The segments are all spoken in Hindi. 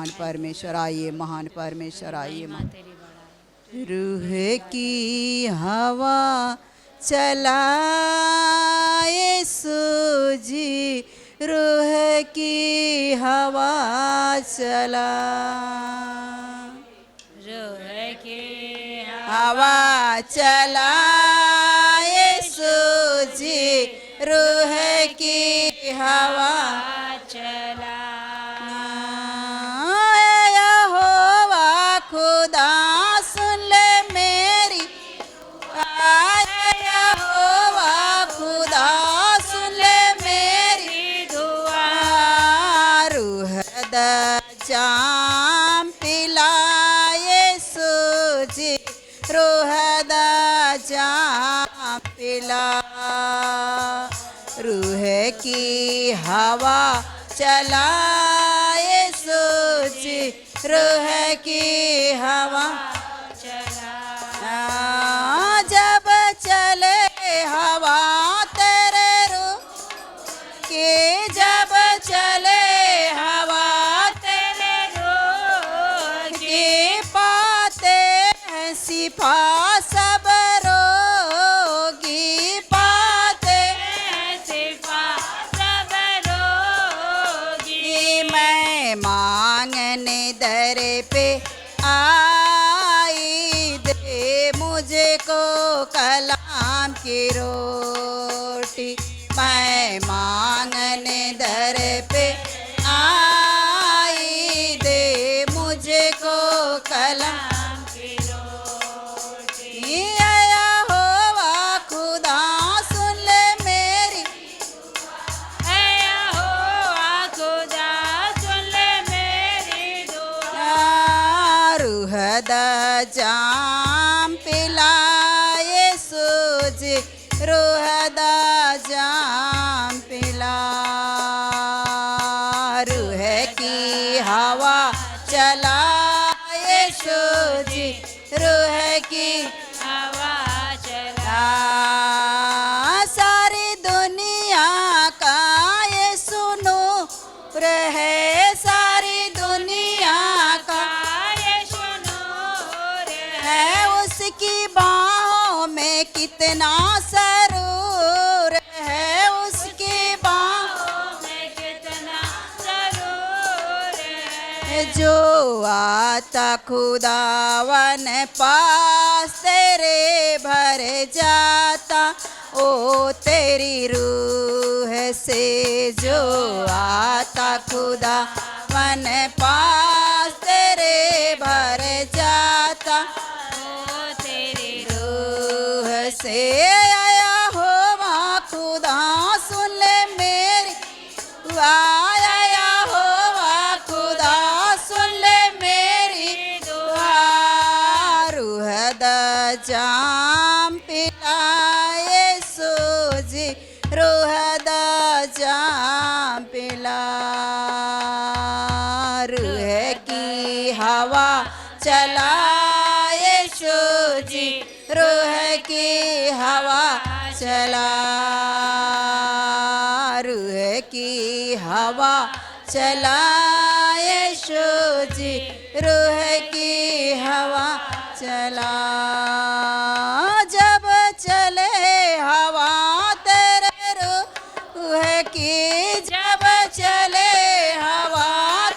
महान परमेश्वर आइए, महान परमेश्वर आइए। रूह की हवा चलाए सूजी, रूह की हवा चला, रूह की हवा चलाए सूजी, रूह की हवा चला। यहोवा खुदा सुन ले मेरी, यहोवा खुदा सुन ले मेरी दुआ। रूह दा जाम पिलाए सूजी, रूह दा जाम पिला, रूह की हवा चलाए सूजी, रूह की हवा चला। जब चले हवा तेरे रूह की, जब चले हवा तेरे रूह की, पाते हैं सिपा सब रोगी, पाते हैं सिफा सब रोगी। मैं मांगने दर पे आई, दे मुझको कलाम की रोटी। मैं मांगने दर पे आई, दे मुझको कलाम की रोटी। यहोवा खुदा सुन ले मेरी, यहोवा खुदा सुन ले मेरी दुआ। रूह दा जाम पिलाए सूजी, रूह दा जाम पिला, रूह की हवा चलाए सूजी, रूह की हवा चला। सारी दुनिया का ये सुनो रहे, सारी दुनिया का ये सुनो रे है, उसकी बाहों में कितना सरूर है, उसकी बाहों में कितना जरूर है। जो आता खुदावन पास तेरे भर जाता, ओ तेरी रूह से। जो आता खुदावन पास तेरे भर जाता, ओ तेरी रूह से। यहोवा खुदा सुन ले मेरी, यहोवा खुदा सुन ले मेरी दुआ। रूह दा जाम पिलाए सूजी, रूह दा जाम पिला, रूह की हवा चलाए सूजी, रूह की हवा चला, रूह की हवा चलाए सूजी, रूह की हवा चला। जब चले हवा तेरे रूह की, जब चले हवा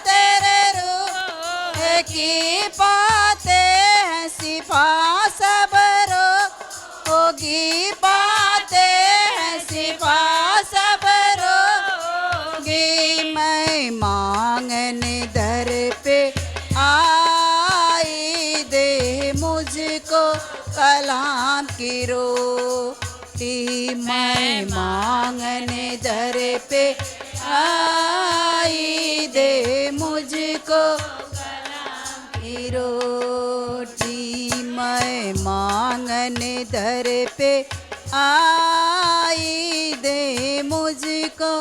तेरे रूह की, पाते हैं सिफा सब रोगी, पाते हैं सिफा सब रोगी। मैं मांगने दर पे आई, दे मुझको कलाम की रोटी। मैं मांगने दर पे आई, दे मुझको कलाम की रोटी। मैं मांगने दर पे आई, दे मुझको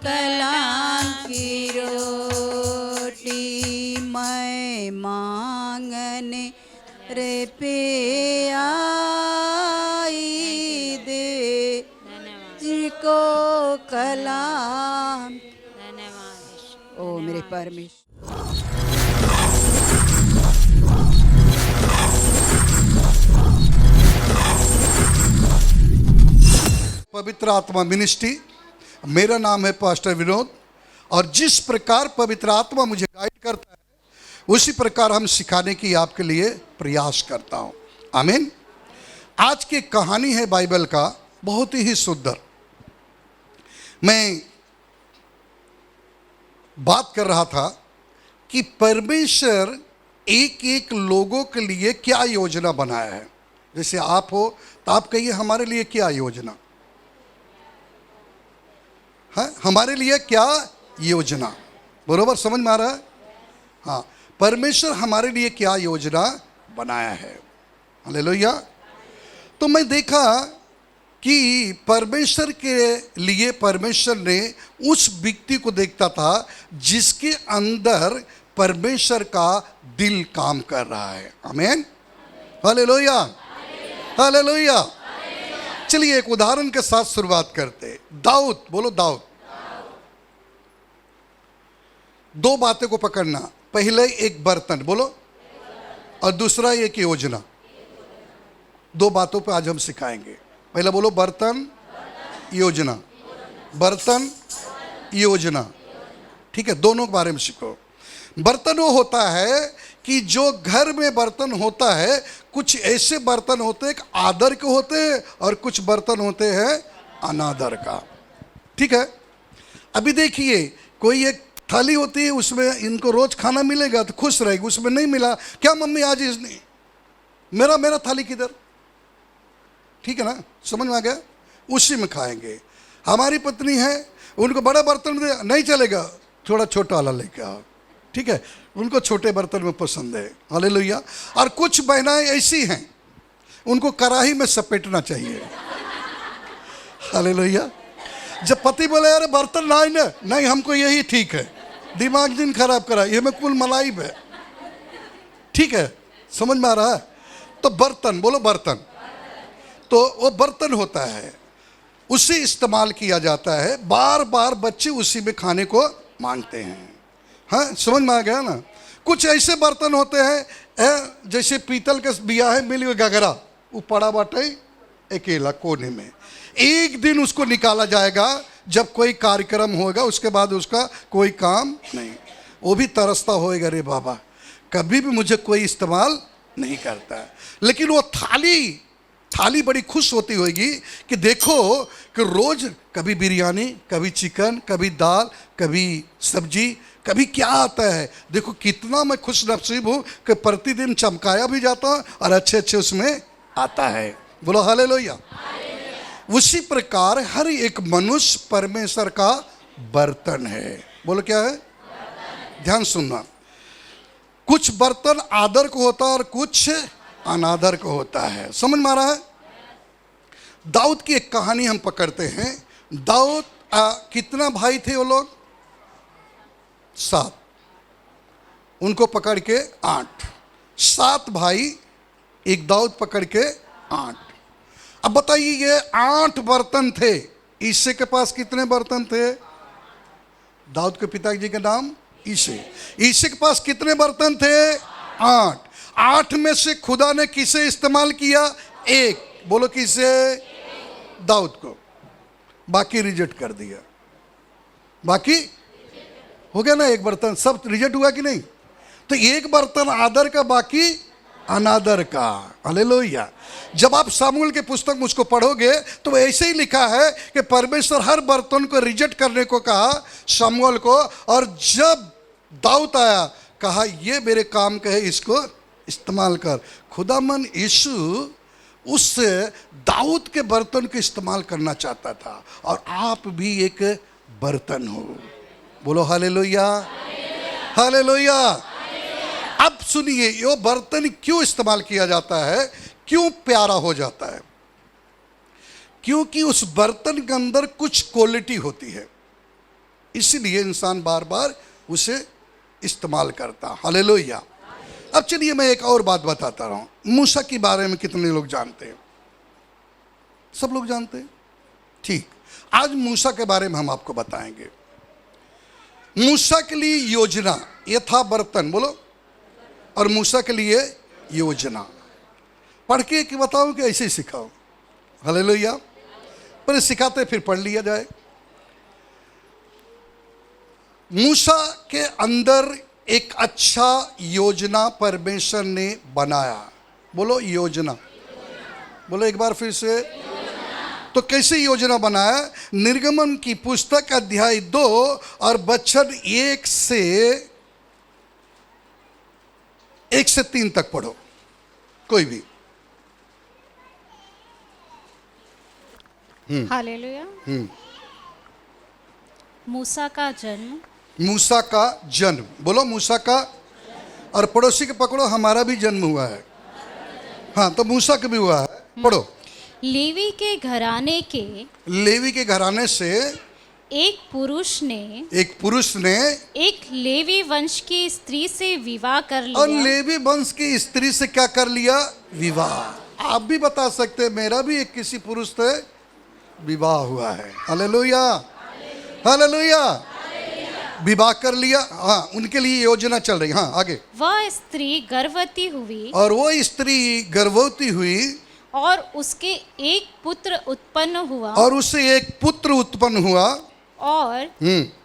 कलाम की रोटी। मैं मांगने रे पे आई, दे जिको कलाम। धन्यवाद। ओ मेरे परमेश्वर। पवित्र आत्मा मिनिस्ट्री। मेरा नाम है पास्टर विनोद, और जिस प्रकार पवित्र आत्मा मुझे गाइड करता है उसी प्रकार हम सिखाने की आपके लिए प्रयास करता हूँ। आमीन। आज की कहानी है बाइबल का, बहुत ही सुंदर। मैं बात कर रहा था कि परमेश्वर एक एक लोगों के लिए क्या योजना बनाया है। जैसे आप हो तो आप कहिए हमारे लिए क्या योजना है, हमारे लिए क्या योजना। बरोबर समझ में आ रहा है? हाँ, परमेश्वर हमारे लिए क्या योजना बनाया है। हालेलुया। तो मैं देखा कि परमेश्वर के लिए परमेश्वर ने उस व्यक्ति को देखता था जिसके अंदर परमेश्वर का दिल काम कर रहा है। आमीन। Hallelujah, hallelujah. चलिए एक उदाहरण के साथ शुरुआत करते। दाऊद, बोलो दाऊद। दो बातें को पकड़ना, पहले एक बर्तन बोलो और दूसरा एक योजना। दो बातों पे आज हम सिखाएंगे। पहले बोलो बर्तन, योजना। बर्तन, योजना, ठीक है, दोनों के बारे में सीखो। बर्तन वो होता है कि जो घर में बर्तन होता है, कुछ ऐसे बर्तन होते हैं आदर के होते हैं और कुछ बर्तन होते हैं अनादर का। ठीक है। अभी देखिए, कोई एक थाली होती है, उसमें इनको रोज खाना मिलेगा तो खुश रहेगी, उसमें नहीं मिला, क्या मम्मी आज इसने मेरा थाली किधर? ठीक है ना, समझ में आ गया? उसी में खाएंगे। हमारी पत्नी है, उनको बड़ा बर्तन दे, नहीं चलेगा, थोड़ा छोटा वाला लेके आओ। ठीक है, उनको छोटे बर्तन में पसंद है। हालेलुया। और कुछ बहनाएं ऐसी हैं, उनको कढ़ाई में सपेटना चाहिए। हालेलुया। जब पति बोले अरे बर्तन नहीं हमको यही ठीक है, दिमाग दिन खराब करा, ये में कुल मलाइब है। ठीक है, समझ में आ रहा है? तो बर्तन, बोलो बर्तन। तो वो बर्तन होता है, उसे इस्तेमाल किया जाता है। बार बार बच्चे उसी में खाने को मांगते हैं। हाँ, समझ में आ गया ना? कुछ ऐसे बर्तन होते हैं जैसे पीतल का बिया है, मिल गगरा, वो पड़ा बाटे अकेला कोने में। एक दिन उसको निकाला जाएगा जब कोई कार्यक्रम होगा, उसके बाद उसका कोई काम नहीं। वो भी तरसता होएगा, रे बाबा कभी भी मुझे कोई इस्तेमाल नहीं करता है। लेकिन वो थाली बड़ी खुश होती होगी कि देखो कि रोज कभी बिरयानी, कभी चिकन, कभी दाल, कभी सब्जी, कभी क्या आता है। देखो कितना मैं खुश नसीब हूँ कि प्रतिदिन चमकाया भी जाता है और अच्छे अच्छे उसमें आता है। बोलो हालेलुया। उसी प्रकार हर एक मनुष्य परमेश्वर का बर्तन है। बोलो क्या है? ध्यान सुनना। कुछ बर्तन आदर को होता है और कुछ अनादर को होता है। समझ में आ रहा है? दाऊद की एक कहानी हम पकड़ते हैं। दाऊद कितना भाई थे वो लोग? 7। उनको पकड़ के 8। 7 भाई, एक दाऊद पकड़ के 8। अब बताइए, ये 8 बर्तन थे। ईसे के पास कितने बर्तन थे? दाऊद के पिताजी का नाम ईसे। ईसे के पास कितने बर्तन थे? 8। 8 में से खुदा ने किसे इस्तेमाल किया? 1। बोलो किसे? दाऊद को। बाकी रिजेक्ट कर दिया। बाकी हो गया ना, एक बर्तन सब रिजेक्ट हुआ कि नहीं? तो एक बर्तन आदर का, बाकी अनादर का। हालेलुया। जब आप सामुएल के पुस्तक मुझको पढ़ोगे तो ऐसे ही लिखा है कि परमेश्वर हर बर्तन को रिजेक्ट करने को कहा सामुएल को, और जब दाऊद आया कहा ये मेरे काम का है, इसको इस्तेमाल कर। खुदामन यीशु उस दाऊद के बर्तन को इस्तेमाल करना चाहता था, और आप भी एक बर्तन हो। बोलो हालेलुया, हालेलुया। अब सुनिए, ये बर्तन क्यों इस्तेमाल किया जाता है, क्यों प्यारा हो जाता है? क्योंकि उस बर्तन के अंदर कुछ क्वालिटी होती है, इसीलिए इंसान बार बार उसे इस्तेमाल करता। हालेलुया। अब चलिए मैं एक और बात बताता रहा हूं। मूसा के बारे में कितने लोग जानते हैं? सब लोग जानते हैं। ठीक, आज मूसा के बारे में हम आपको बताएंगे। मूसा के लिए योजना, ये था बर्तन, बोलो, और मूसा के लिए योजना। पढ़ के कि बताओ कि ऐसे ही सिखाओ। हालेलुया। पर सिखाते फिर पढ़ लिया जाए। मूसा के अंदर एक अच्छा योजना परमेश्वर ने बनाया। बोलो योजना, बोलो एक बार फिर से। तो कैसे योजना बनाया? निर्गमन की पुस्तक अध्याय 2 और वचन 1 से 3 तक पढ़ो, कोई भी। हालेलुया। मूसा का जन्म। मूसा का जन्म, बोलो मूसा का। और पड़ोसी के पकड़ो, हमारा भी जन्म हुआ है। हाँ, तो मूसा का भी हुआ है, पढ़ो। लेवी के घराने के, लेवी के घराने से एक पुरुष ने एक लेवी वंश की स्त्री से विवाह कर और लिया। लेवी वंश की स्त्री से क्या कर लिया? विवाह। आप भी बता सकते हैं, मेरा भी एक किसी पुरुष से विवाह हुआ है। Hallelujah, hallelujah. विवाह कर लिया। हाँ, उनके लिए योजना चल रही। हाँ, आगे। वह स्त्री गर्भवती हुई और वो स्त्री गर्भवती हुई और उसके एक पुत्र उत्पन्न हुआ। और उससे एक पुत्र उत्पन्न हुआ। और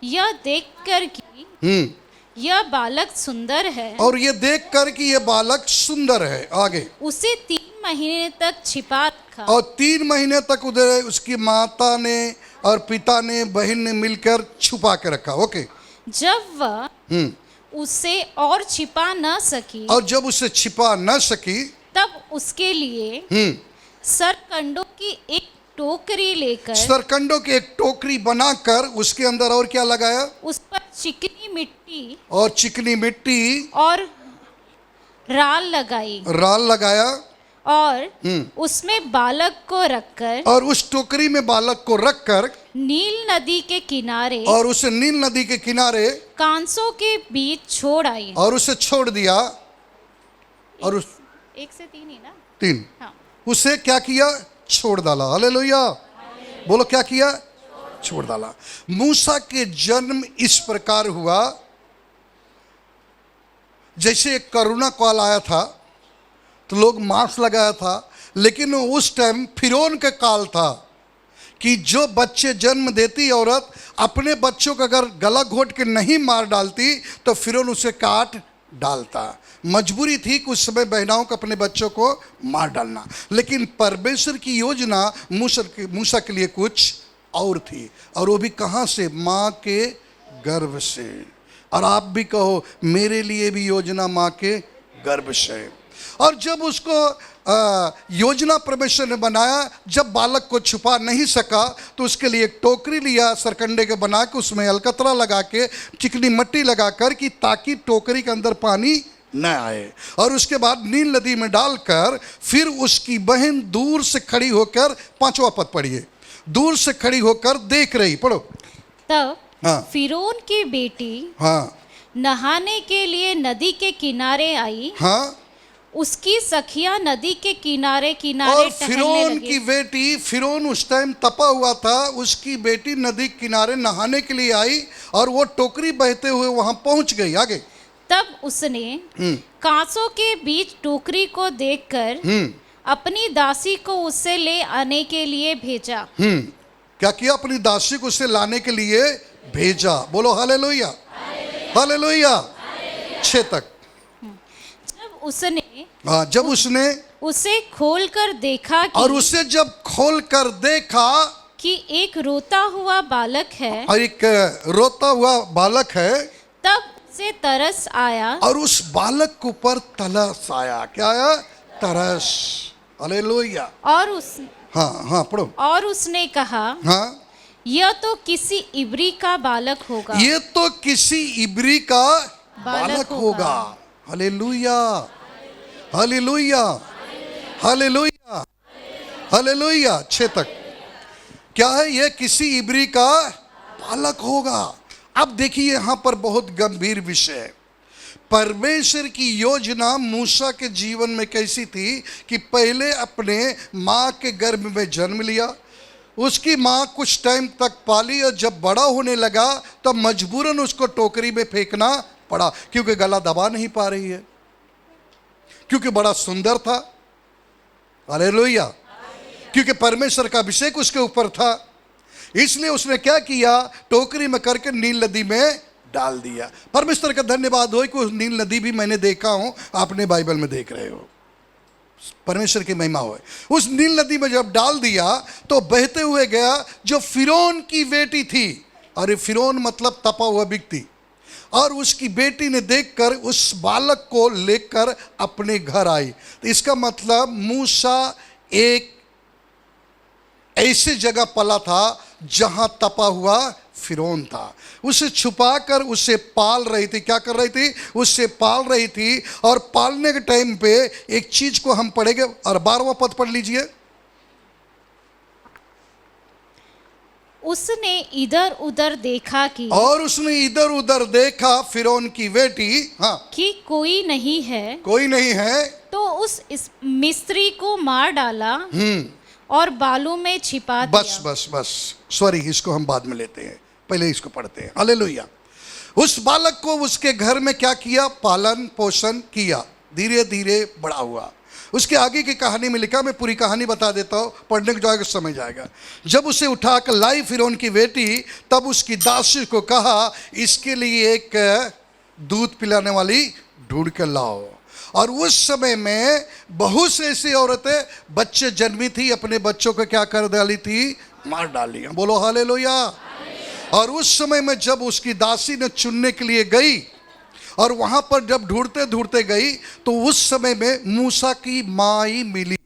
यह देखकर कि यह बालक सुंदर है, और ये देख कर कि ये बालक सुंदर है, आगे, उसे 3 महीने तक छिपा रखा। और 3 महीने तक उधर उसकी माता ने और पिता ने, बहन ने मिलकर छुपा के रखा। ओके। जब वह उसे और छिपा न सकी, और जब उसे छिपा न सकी, तब उसके लिए सरकंडों की एक टोकरी लेकर, सरकंडों की एक टोकरी बनाकर उसके अंदर और क्या लगाया? उस पर चिकनी मिट्टी और चिकनी मिट्टी और राल लगाई, राल लगाया। और उसमें बालक को रखकर, और उस टोकरी में बालक को रखकर नील नदी के किनारे, और उसे नील नदी के किनारे कांसों के बीच छोड़ आई। और उसे छोड़ दिया। और उस 1 से 3 ही ना? 3 हाँ। उसे क्या किया? छोड़ डाला। हालेलुया, बोलो क्या किया? छोड़ डाला। मूसा के जन्म इस प्रकार हुआ, जैसे एक कोरोना काल आया था तो लोग मास्क लगाया था, लेकिन उस टाइम फिरौन का काल था कि जो बच्चे जन्म देती औरत अपने बच्चों का अगर गला घोट के नहीं मार डालती तो फिरौन उसे काट डालता। मजबूरी थी कि उस समय बहनाओं को अपने बच्चों को मार डालना। लेकिन परमेश्वर की योजना मूसा के लिए कुछ और थी, और वो भी कहाँ से? माँ के गर्भ से। और आप भी कहो, मेरे लिए भी योजना माँ के गर्भ से। और जब उसको योजना परमेश्वर ने बनाया, जब बालक को छुपा नहीं सका तो उसके लिए एक टोकरी लिया, सरकंडे के बना के उसमें अलकतरा लगा के चिकनी मिट्टी लगा कर कि ताकि टोकरी के अंदर पानी न आए। और उसके बाद नील नदी में डालकर फिर उसकी बहन दूर से खड़ी होकर, 5वां पद पढ़िए, दूर से खड़ी होकर देख रही। पढ़ो। तब हाँ। फिरौन की बेटी हाँ, नहाने के लिए नदी के किनारे आई। हाँ। उसकी सखियां नदी के किनारे किनारे और टहलने फिरौन लगी। की बेटी, फिरौन उस टाइम तपा हुआ था, उसकी बेटी नदी किनारे नहाने के लिए आई और वो टोकरी बहते हुए वहां पहुंच गई। आगे। तब उसने कांसों के बीच टोकरी को देखकर अपनी दासी को उससे ले आने के लिए भेजा। क्या किया? अपनी दासी को उससे लाने के लिए भेजा। बोलो हालेलुया, हालेलुया। 6 तक। जब उसने उसे खोलकर देखा कि, और उसे जब खोलकर देखा कि एक रोता हुआ बालक है, और एक रोता हुआ बालक है, तब उसे तरस आया। और उस बालक के ऊपर तरस आया। क्या आया? तरस। हालेलुया। हाँ, पढ़ो। और उसने कहा, हाँ, यह तो किसी इब्री का बालक होगा। ये तो किसी इब्री का बालक होगा। Hallelujah, hallelujah, hallelujah, hallelujah. 6 तक। क्या है? ये किसी इब्री का बालक होगा। अब देखिए, यहां पर बहुत गंभीर विषय है। परमेश्वर की योजना मूसा के जीवन में कैसी थी कि पहले अपने माँ के गर्भ में जन्म लिया, उसकी माँ कुछ टाइम तक पाली, और जब बड़ा होने लगा तब मजबूरन उसको टोकरी में फेंकना पड़ा, क्योंकि गला दबा नहीं पा रही है, क्योंकि बड़ा सुंदर था। हालेलुया। क्योंकि परमेश्वर का अभिषेक उसके ऊपर था। इसलिए उसने क्या किया, टोकरी में करके नील नदी में डाल दिया। परमेश्वर का धन्यवाद हो कि उस नील नदी भी मैंने देखा हूं, आपने बाइबल में देख रहे हो। परमेश्वर की महिमा हो। उस नील नदी में जब डाल दिया तो बहते हुए गया। जो फिरौन की बेटी थी, अरे फिरौन मतलब तपा हुआ व्यक्ति, और उसकी बेटी ने देखकर उस बालक को लेकर अपने घर आई। तो इसका मतलब मूसा एक ऐसी जगह पला था जहां तपा हुआ फिरौन था। उसे छुपाकर उसे पाल रही थी। क्या कर रही थी? उससे पाल रही थी। और पालने के टाइम पे एक चीज को हम पढ़ेंगे, और 12वां पद पढ़ लीजिए। उसने इधर उधर देखा कि, और उसने इधर उधर देखा फिरौन की बेटी, हाँ, कि कोई नहीं है, कोई नहीं है, तो इस मिस्री को मार डाला और बालू में छिपा दिया। बस सॉरी, इसको हम बाद में लेते हैं, पहले इसको पढ़ते हैं। हालेलुया। उस बालक को उसके घर में क्या किया? पालन पोषण किया, धीरे धीरे बड़ा हुआ। उसके आगे की कहानी में लिखा, मैं पूरी कहानी बता देता हूँ, पढ़ने को जाएगा समझ आएगा। जब उसे उठाकर लाई फिरौन की बेटी, तब उसकी दासी को कहा, इसके लिए एक दूध पिलाने वाली ढूंढ कर लाओ। और उस समय में बहुत से ऐसी औरतें बच्चे जन्मी थी, अपने बच्चों को क्या कर डाली थी? मार डाली। बोलो हालेलुया। और उस समय में जब उसकी दासी ने चुनने के लिए गई, और वहां पर जब ढूंढते ढूंढते गई, तो उस समय में मूसा की माँ ही मिली।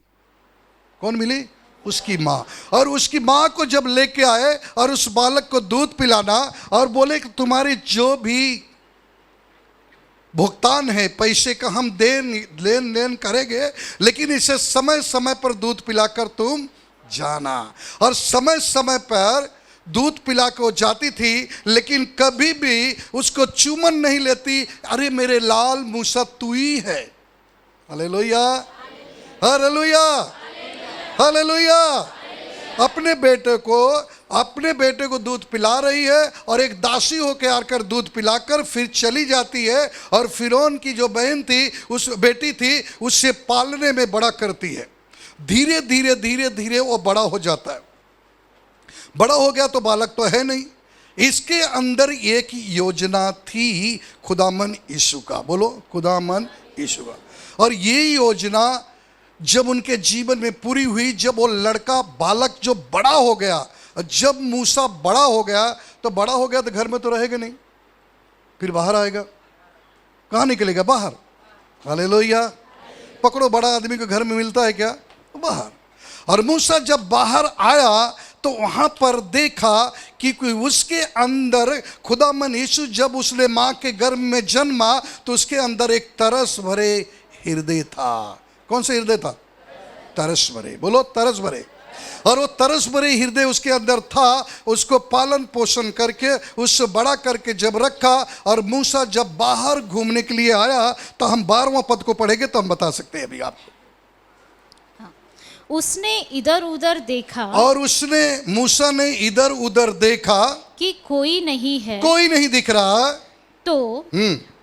कौन मिली? उसकी माँ। और उसकी माँ को जब लेके आए और उस बालक को दूध पिलाना, और बोले कि तुम्हारी जो भी भुगतान है पैसे का हम लेन देन करेंगे, लेकिन इसे समय समय पर दूध पिलाकर तुम जाना। और समय समय पर दूध पिला के वो जाती थी, लेकिन कभी भी उसको चुमन नहीं लेती। अरे मेरे लाल मूसा तू ही है। Hallelujah, hallelujah, hallelujah. अपने बेटे को दूध पिला रही है, और एक दासी होकर आकर दूध पिलाकर फिर चली जाती है। और फिरौन की जो बहन थी, उस बेटी थी, उससे पालने में बड़ा करती है। धीरे धीरे धीरे धीरे वो बड़ा हो जाता है। बड़ा हो गया तो बालक तो है नहीं। इसके अंदर एक योजना थी खुदामन यीशु का। बोलो खुदामन यीशु का। और ये योजना जब उनके जीवन में पूरी हुई, जब वो लड़का बालक जो बड़ा हो गया, जब मूसा बड़ा हो गया, तो बड़ा हो गया तो घर में तो रहेगा नहीं, फिर बाहर आएगा। कहाँ निकलेगा? बाहर। हालेलुया। पकड़ो, बड़ा आदमी को घर में मिलता है क्या? बाहर। और मूसा जब बाहर आया तो वहां पर देखा कि कोई उसके अंदर खुदामन यीशु जब उसने माँ के गर्भ में जन्मा, तो उसके अंदर एक तरस भरे हृदय था। कौन सा हृदय था? तरस भरे। बोलो तरस भरे। और वो तरस भरे हृदय उसके अंदर था। उसको पालन पोषण करके उससे बड़ा करके जब रखा, और मूसा जब बाहर घूमने के लिए आया, तो हम 12वां पद को पढ़ेंगे तो हम बता सकते हैं अभी आपको। उसने इधर उधर देखा, और मूसा ने इधर उधर देखा कि कोई नहीं है, कोई नहीं दिख रहा, तो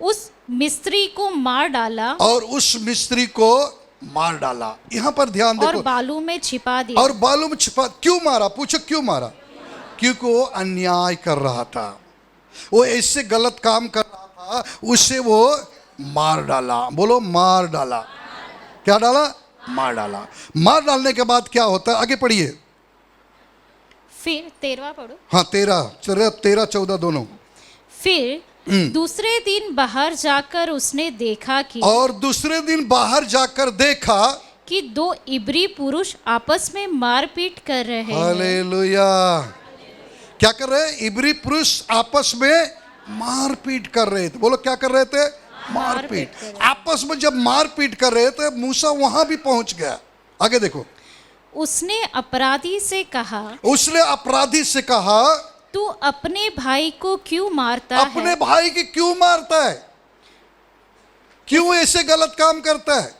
उस मिस्री को मार डाला, और उस मिस्त्री को मार डाला। यहां पर ध्यान देखो। और बालू में छिपा दिया। और बालू में छिपा। क्यों मारा? पूछो क्यों मारा? क्योंकि वो अन्याय कर रहा था, वो ऐसे गलत काम कर रहा था, उसे वो मार डाला। बोलो मार डाला। क्या डाला? मार डाला। मार डालने के बाद क्या होता है? आगे पढ़िए। फिर 13वां पढ़ो। हाँ 13 14 दोनों। फिर दूसरे दिन बाहर जाकर उसने देखा कि, और दूसरे दिन बाहर जाकर देखा कि 2 इब्री पुरुष आपस में मारपीट कर रहे हैं। हालेलुया। क्या कर रहे हैं? इब्री पुरुष आपस में मारपीट कर रहे थे। बोलो क्या कर रहे थे? मारपीट। आपस में जब मारपीट कर रहे थे, मूसा वहां भी पहुंच गया। आगे देखो। उसने अपराधी से कहा, तू अपने भाई को क्यों मारता है? अपने भाई की क्यों मारता है? क्यों ऐसे गलत काम करता है?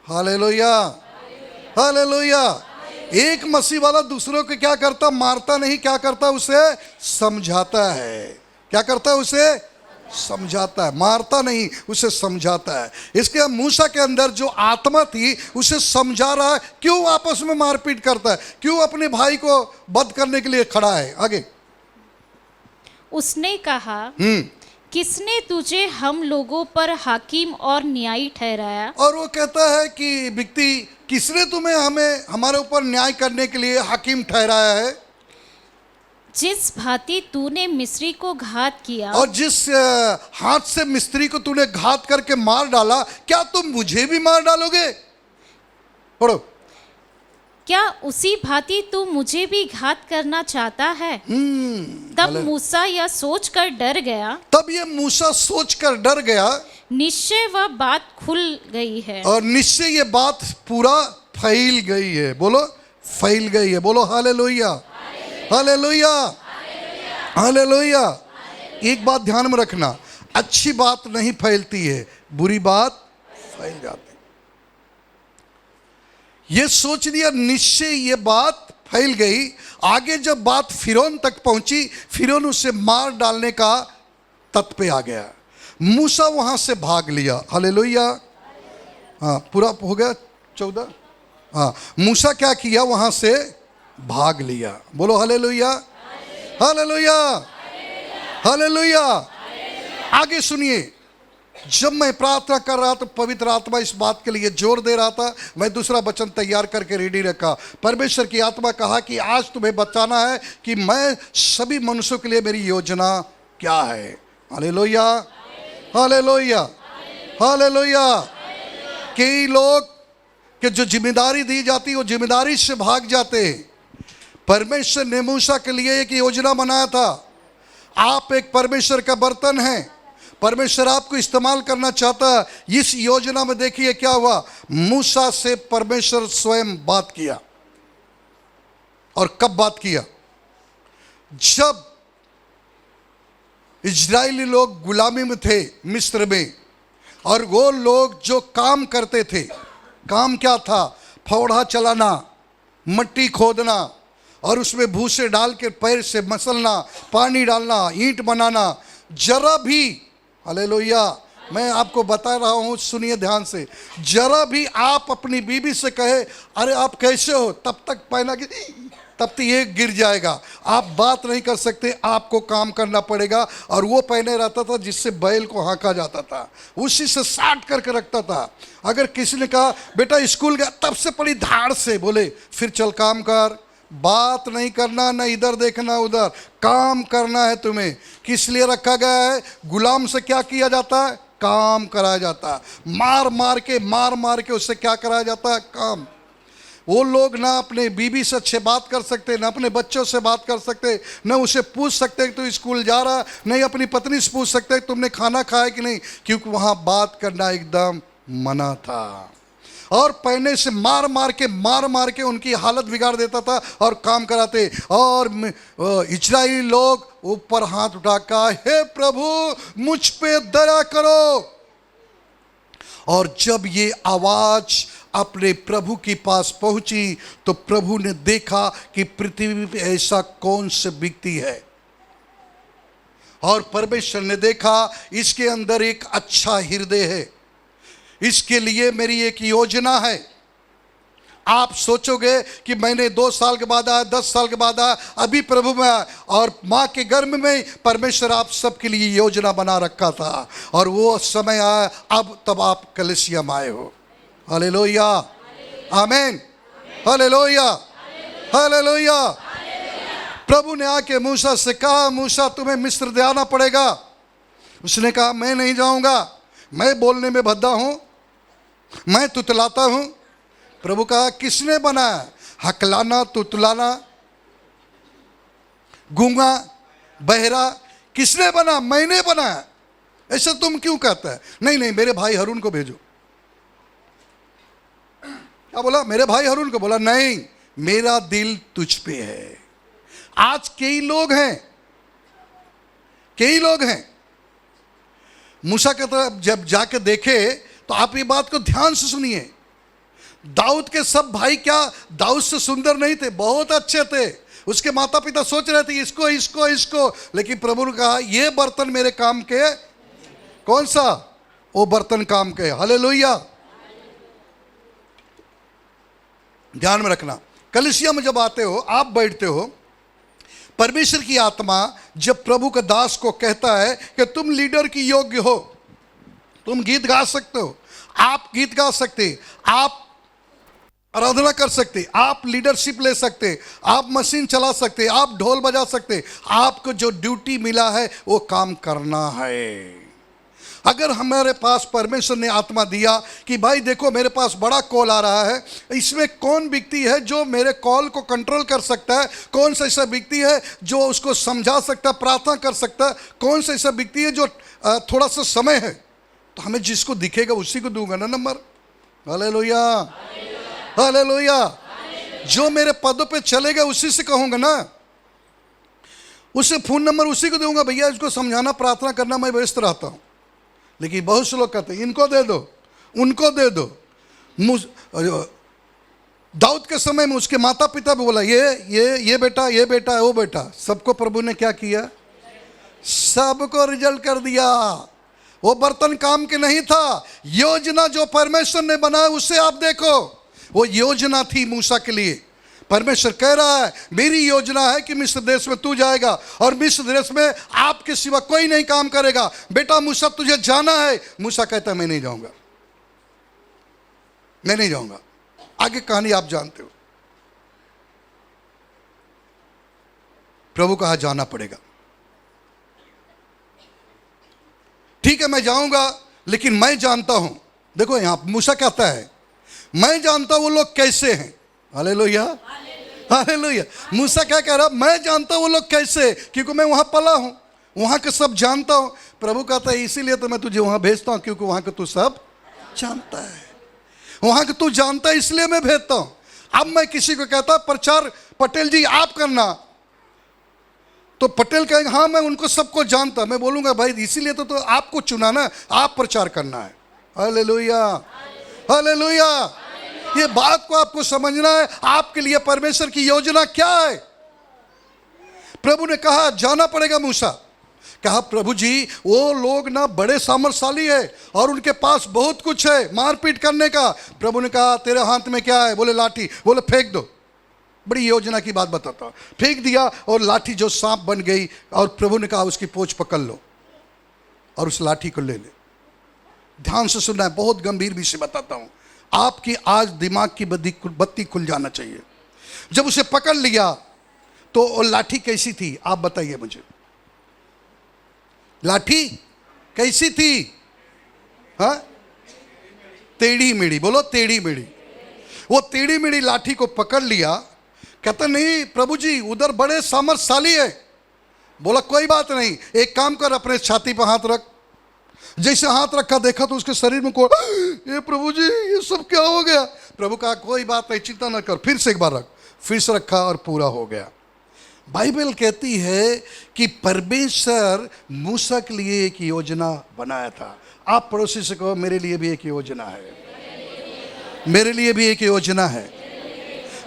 Hallelujah, hallelujah. एक मसीह वाला दूसरों को क्या करता? मारता नहीं, क्या करता? उसे समझाता है। क्या करता है? उसे समझाता है, मारता नहीं, उसे समझाता है। इसके मूसा के अंदर जो आत्मा थी उसे समझा रहा है, क्यों आपस में मारपीट करता है, क्यों अपने भाई को वध करने के लिए खड़ा है। आगे उसने कहा, किसने तुझे हम लोगों पर हाकिम और न्यायी ठहराया? और वो कहता है कि व्यक्ति, किसने तुम्हें हमारे ऊपर न्याय करने के लिए हाकिम ठहराया है? जिस भांति तूने मिस्री को घात किया, और जिस हाथ से मिस्त्री को तूने घात करके मार डाला, क्या तुम मुझे भी मार डालोगे? पढ़ो। क्या उसी भांति तू मुझे भी घात करना चाहता है? तब मूसा यह सोचकर डर गया, तब ये मूसा सोचकर डर गया, निश्चय वह बात खुल गई है और निश्चय ये बात पूरा फैल गई है। बोलो फैल गई है। बोलो हालेलुया, हालेलुया, हालेलुया। एक बात ध्यान में रखना, अच्छी बात नहीं फैलती है, बुरी बात फैल जाती है। ये सोच लिया, निश्चय ये बात फैल गई। आगे जब बात फिरौन तक पहुंची, फिरौन उसे मार डालने का तत पे आ गया। मूसा वहां से भाग लिया। हालेलुया। हाँ, पूरा हो गया 14। हाँ, मूसा क्या किया, वहां से भाग लिया। बोलो हालेलुया, हालेलुया, हालेलुया। आगे सुनिए, जब मैं प्रार्थना कर रहा तो पवित्र आत्मा इस बात के लिए जोर दे रहा था। मैं दूसरा वचन तैयार करके रेडी रखा। परमेश्वर की आत्मा कहा कि आज तुम्हें बताना है कि मैं सभी मनुष्यों के लिए मेरी योजना क्या है। Hallelujah, hallelujah, hallelujah. कई लोग कि जो जिम्मेदारी दी जाती है वो जिम्मेदारी से भाग जाते हैं। परमेश्वर ने मूसा के लिए एक योजना बनाया था। आप एक परमेश्वर का बर्तन हैं, परमेश्वर आपको इस्तेमाल करना चाहता है। इस योजना में देखिए क्या हुआ, मूसा से परमेश्वर स्वयं बात किया। और कब बात किया? जब इजरायली लोग गुलामी में थे मिस्र में, और वो लोग जो काम करते थे, काम क्या था? फावड़ा चलाना, मट्टी खोदना और उसमें भूसे डाल के पैर से मसलना, पानी डालना, ईंट बनाना। जरा भी, हालेलुया, मैं आपको बता रहा हूँ, सुनिए ध्यान से, जरा भी आप अपनी बीवी से कहे अरे आप कैसे हो, तब तक पहना कि तब तक ये गिर जाएगा। आप बात नहीं कर सकते, आपको काम करना पड़ेगा। और वो पहने रहता था जिससे बैल को हाँका जाता था, उसी से साट करके रखता था। अगर किसी ने कहा बेटा स्कूल गया, तब से बड़ी धाड़ से बोले फिर चल काम कर। बात नहीं करना, न इधर देखना उधर, काम करना है तुम्हें। किस लिए रखा गया है? गुलाम से क्या किया जाता है? काम कराया जाता है। मार मार के उससे क्या कराया जाता है? काम। वो लोग ना अपने बीवी से अच्छे बात कर सकते, ना अपने बच्चों से बात कर सकते, न उसे पूछ सकते कि तू स्कूल जा रहा, नहीं अपनी पत्नी से पूछ सकते तुमने खाना खाया कि नहीं, क्योंकि वहाँ बात करना एकदम मना था। और पहने से मार मार के उनकी हालत बिगाड़ देता था और काम कराते। और इजरायली लोग ऊपर हाथ उठाकर हे प्रभु मुझ पे दया करो। और जब ये आवाज अपने प्रभु के पास पहुंची तो प्रभु ने देखा कि पृथ्वी पे ऐसा कौन सा व्यक्ति है। और परमेश्वर ने देखा इसके अंदर एक अच्छा हृदय है, इसके लिए मेरी एक योजना है। आप सोचोगे कि मैंने 2 साल के बाद आया, 10 साल के बाद आया, अभी प्रभु में आया, और माँ के गर्भ में परमेश्वर आप सबके लिए योजना बना रखा था और वो समय आया, अब तब आप कलीसिया में आए हो। हालेलुया, आमीन, हालेलुया, हालेलुया। प्रभु ने आके मूसा से कहा, मूसा तुम्हें मिस्र जाना पड़ेगा। उसने कहा मैं नहीं जाऊंगा, मैं बोलने में भद्दा हूं, मैं तुतलाता हूं। प्रभु कहा किसने बनाया? हकलाना, तुतलाना, गूंगा, बहरा, किसने बना? मैंने बनाया। ऐसा तुम क्यों कहता है? नहीं मेरे भाई हारून को भेजो। क्या बोला? मेरे भाई हारून को। बोला नहीं, मेरा दिल तुझ पे है। आज कई लोग हैं मूसा की तरफ जब जाके देखे तो आप ये बात को ध्यान से सुनिए। दाऊद के सब भाई क्या दाऊद से सुंदर नहीं थे? बहुत अच्छे थे। उसके माता पिता सोच रहे थे इसको, लेकिन प्रभु ने कहा ये बर्तन मेरे काम के कौन सा? वो बर्तन काम के। हालेलुया। ध्यान में रखना, कलीसिया में जब आते हो, आप बैठते हो, परमेश्वर की आत्मा जब प्रभु के दास को कहता है कि तुम लीडर की योग्य हो, तुम गीत गा सकते हो, आप गीत गा सकते, आप आराधना कर सकते, आप लीडरशिप ले सकते, आप मशीन चला सकते, आप ढोल बजा सकते, आपको जो ड्यूटी मिला है वो काम करना है। अगर हमारे पास परमेश्वर ने आत्मा दिया कि भाई देखो मेरे पास बड़ा कॉल आ रहा है, इसमें कौन व्यक्ति है जो मेरे कॉल को कंट्रोल कर सकता है, कौन सा ऐसा व्यक्ति है जो उसको समझा सकता है, प्रार्थना कर सकता है, कौन सा ऐसा व्यक्ति है जो थोड़ा सा समय है, तो हमें जिसको दिखेगा उसी को दूंगा ना नंबर। Hallelujah, hallelujah. जो मेरे पदों पे चलेगा उसी से कहूंगा ना, उसे फोन नंबर उसी को दूंगा, भैया इसको समझाना, प्रार्थना करना, मैं व्यस्त रहता हूं। लेकिन बहुत से लोग कहते हैं इनको दे दो, उनको दे दो। दाऊद के समय में उसके माता पिता भी बोला ये बेटा, ये बेटा, वो बेटा, सबको प्रभु ने क्या किया? सबको रिजल्ट कर दिया। वो बर्तन काम के नहीं था, योजना जो परमेश्वर ने बनाया उसे आप देखो, वो योजना थी मूसा के लिए। परमेश्वर कह रहा है मेरी योजना है कि मिस्र देश में तू जाएगा और मिस्र देश में आपके सिवा कोई नहीं काम करेगा। बेटा मूसा तुझे जाना है। मूसा कहता है मैं नहीं जाऊंगा, मैं नहीं जाऊंगा। आगे कहानी आप जानते हो। प्रभु कहा जाना पड़ेगा। ठीक है मैं जाऊंगा, लेकिन मैं जानता हूं, देखो यहां मूसा कहता है मैं जानता हूं वो लोग कैसे हैं। Hallelujah, hallelujah. मूसा क्या कह रहा? मैं जानता हूं वो लोग कैसे, क्योंकि मैं वहां पला हूं, वहां का सब जानता हूं। प्रभु कहता है इसीलिए तो मैं तुझे वहां भेजता हूं, क्योंकि वहां का तू सब जानता है, वहां का तू जानता है, इसलिए मैं भेजता हूं। अब मैं किसी को कहता प्रचार पटेल जी आप करना, तो पटेल कहेंगे हाँ मैं उनको सबको जानता। मैं बोलूंगा भाई इसीलिए तो आपको चुना ना, आप प्रचार करना है। Hallelujah, hallelujah. ये बात को आपको समझना है, आपके लिए परमेश्वर की योजना क्या है। प्रभु ने कहा जाना पड़ेगा। मूसा कहा प्रभु जी वो लोग ना बड़े सामर्थशाली है और उनके पास बहुत कुछ है मारपीट करने का। प्रभु ने कहा तेरे हाथ में क्या है? बोले लाठी। बोले फेंक दो। बड़ी योजना की बात बताता हूं। फेंक दिया और लाठी जो सांप बन गई, और प्रभु ने कहा उसकी पोंछ पकड़ लो और उस लाठी को ले ले। ध्यान से सुनना है, बहुत गंभीर विषय बताता हूं। आपकी आज दिमाग की बत्ती खुल जाना चाहिए। जब उसे पकड़ लिया तो वो लाठी कैसी थी आप बताइए मुझे? लाठी कैसी थी? हाँ, टेढ़ी मेढ़ी। बोलो टेढ़ी मेढ़ी। वो टेढ़ी मेढ़ी लाठी को पकड़ लिया। कहता नहीं प्रभु जी उधर बड़े सामर्थशाली है। बोला कोई बात नहीं, एक काम कर अपने छाती पर हाथ रख। जैसे हाथ रखा देखा तो उसके शरीर में को ये प्रभु जी ये सब क्या हो गया? प्रभु कहा कोई बात नहीं, चिंता न कर, फिर से एक बार रख। फिर से रखा और पूरा हो गया। बाइबल कहती है कि परमेश्वर मूसा के लिए एक योजना बनाया था। आप पड़ोसी से कहो मेरे लिए भी एक योजना है, मेरे लिए भी एक योजना है।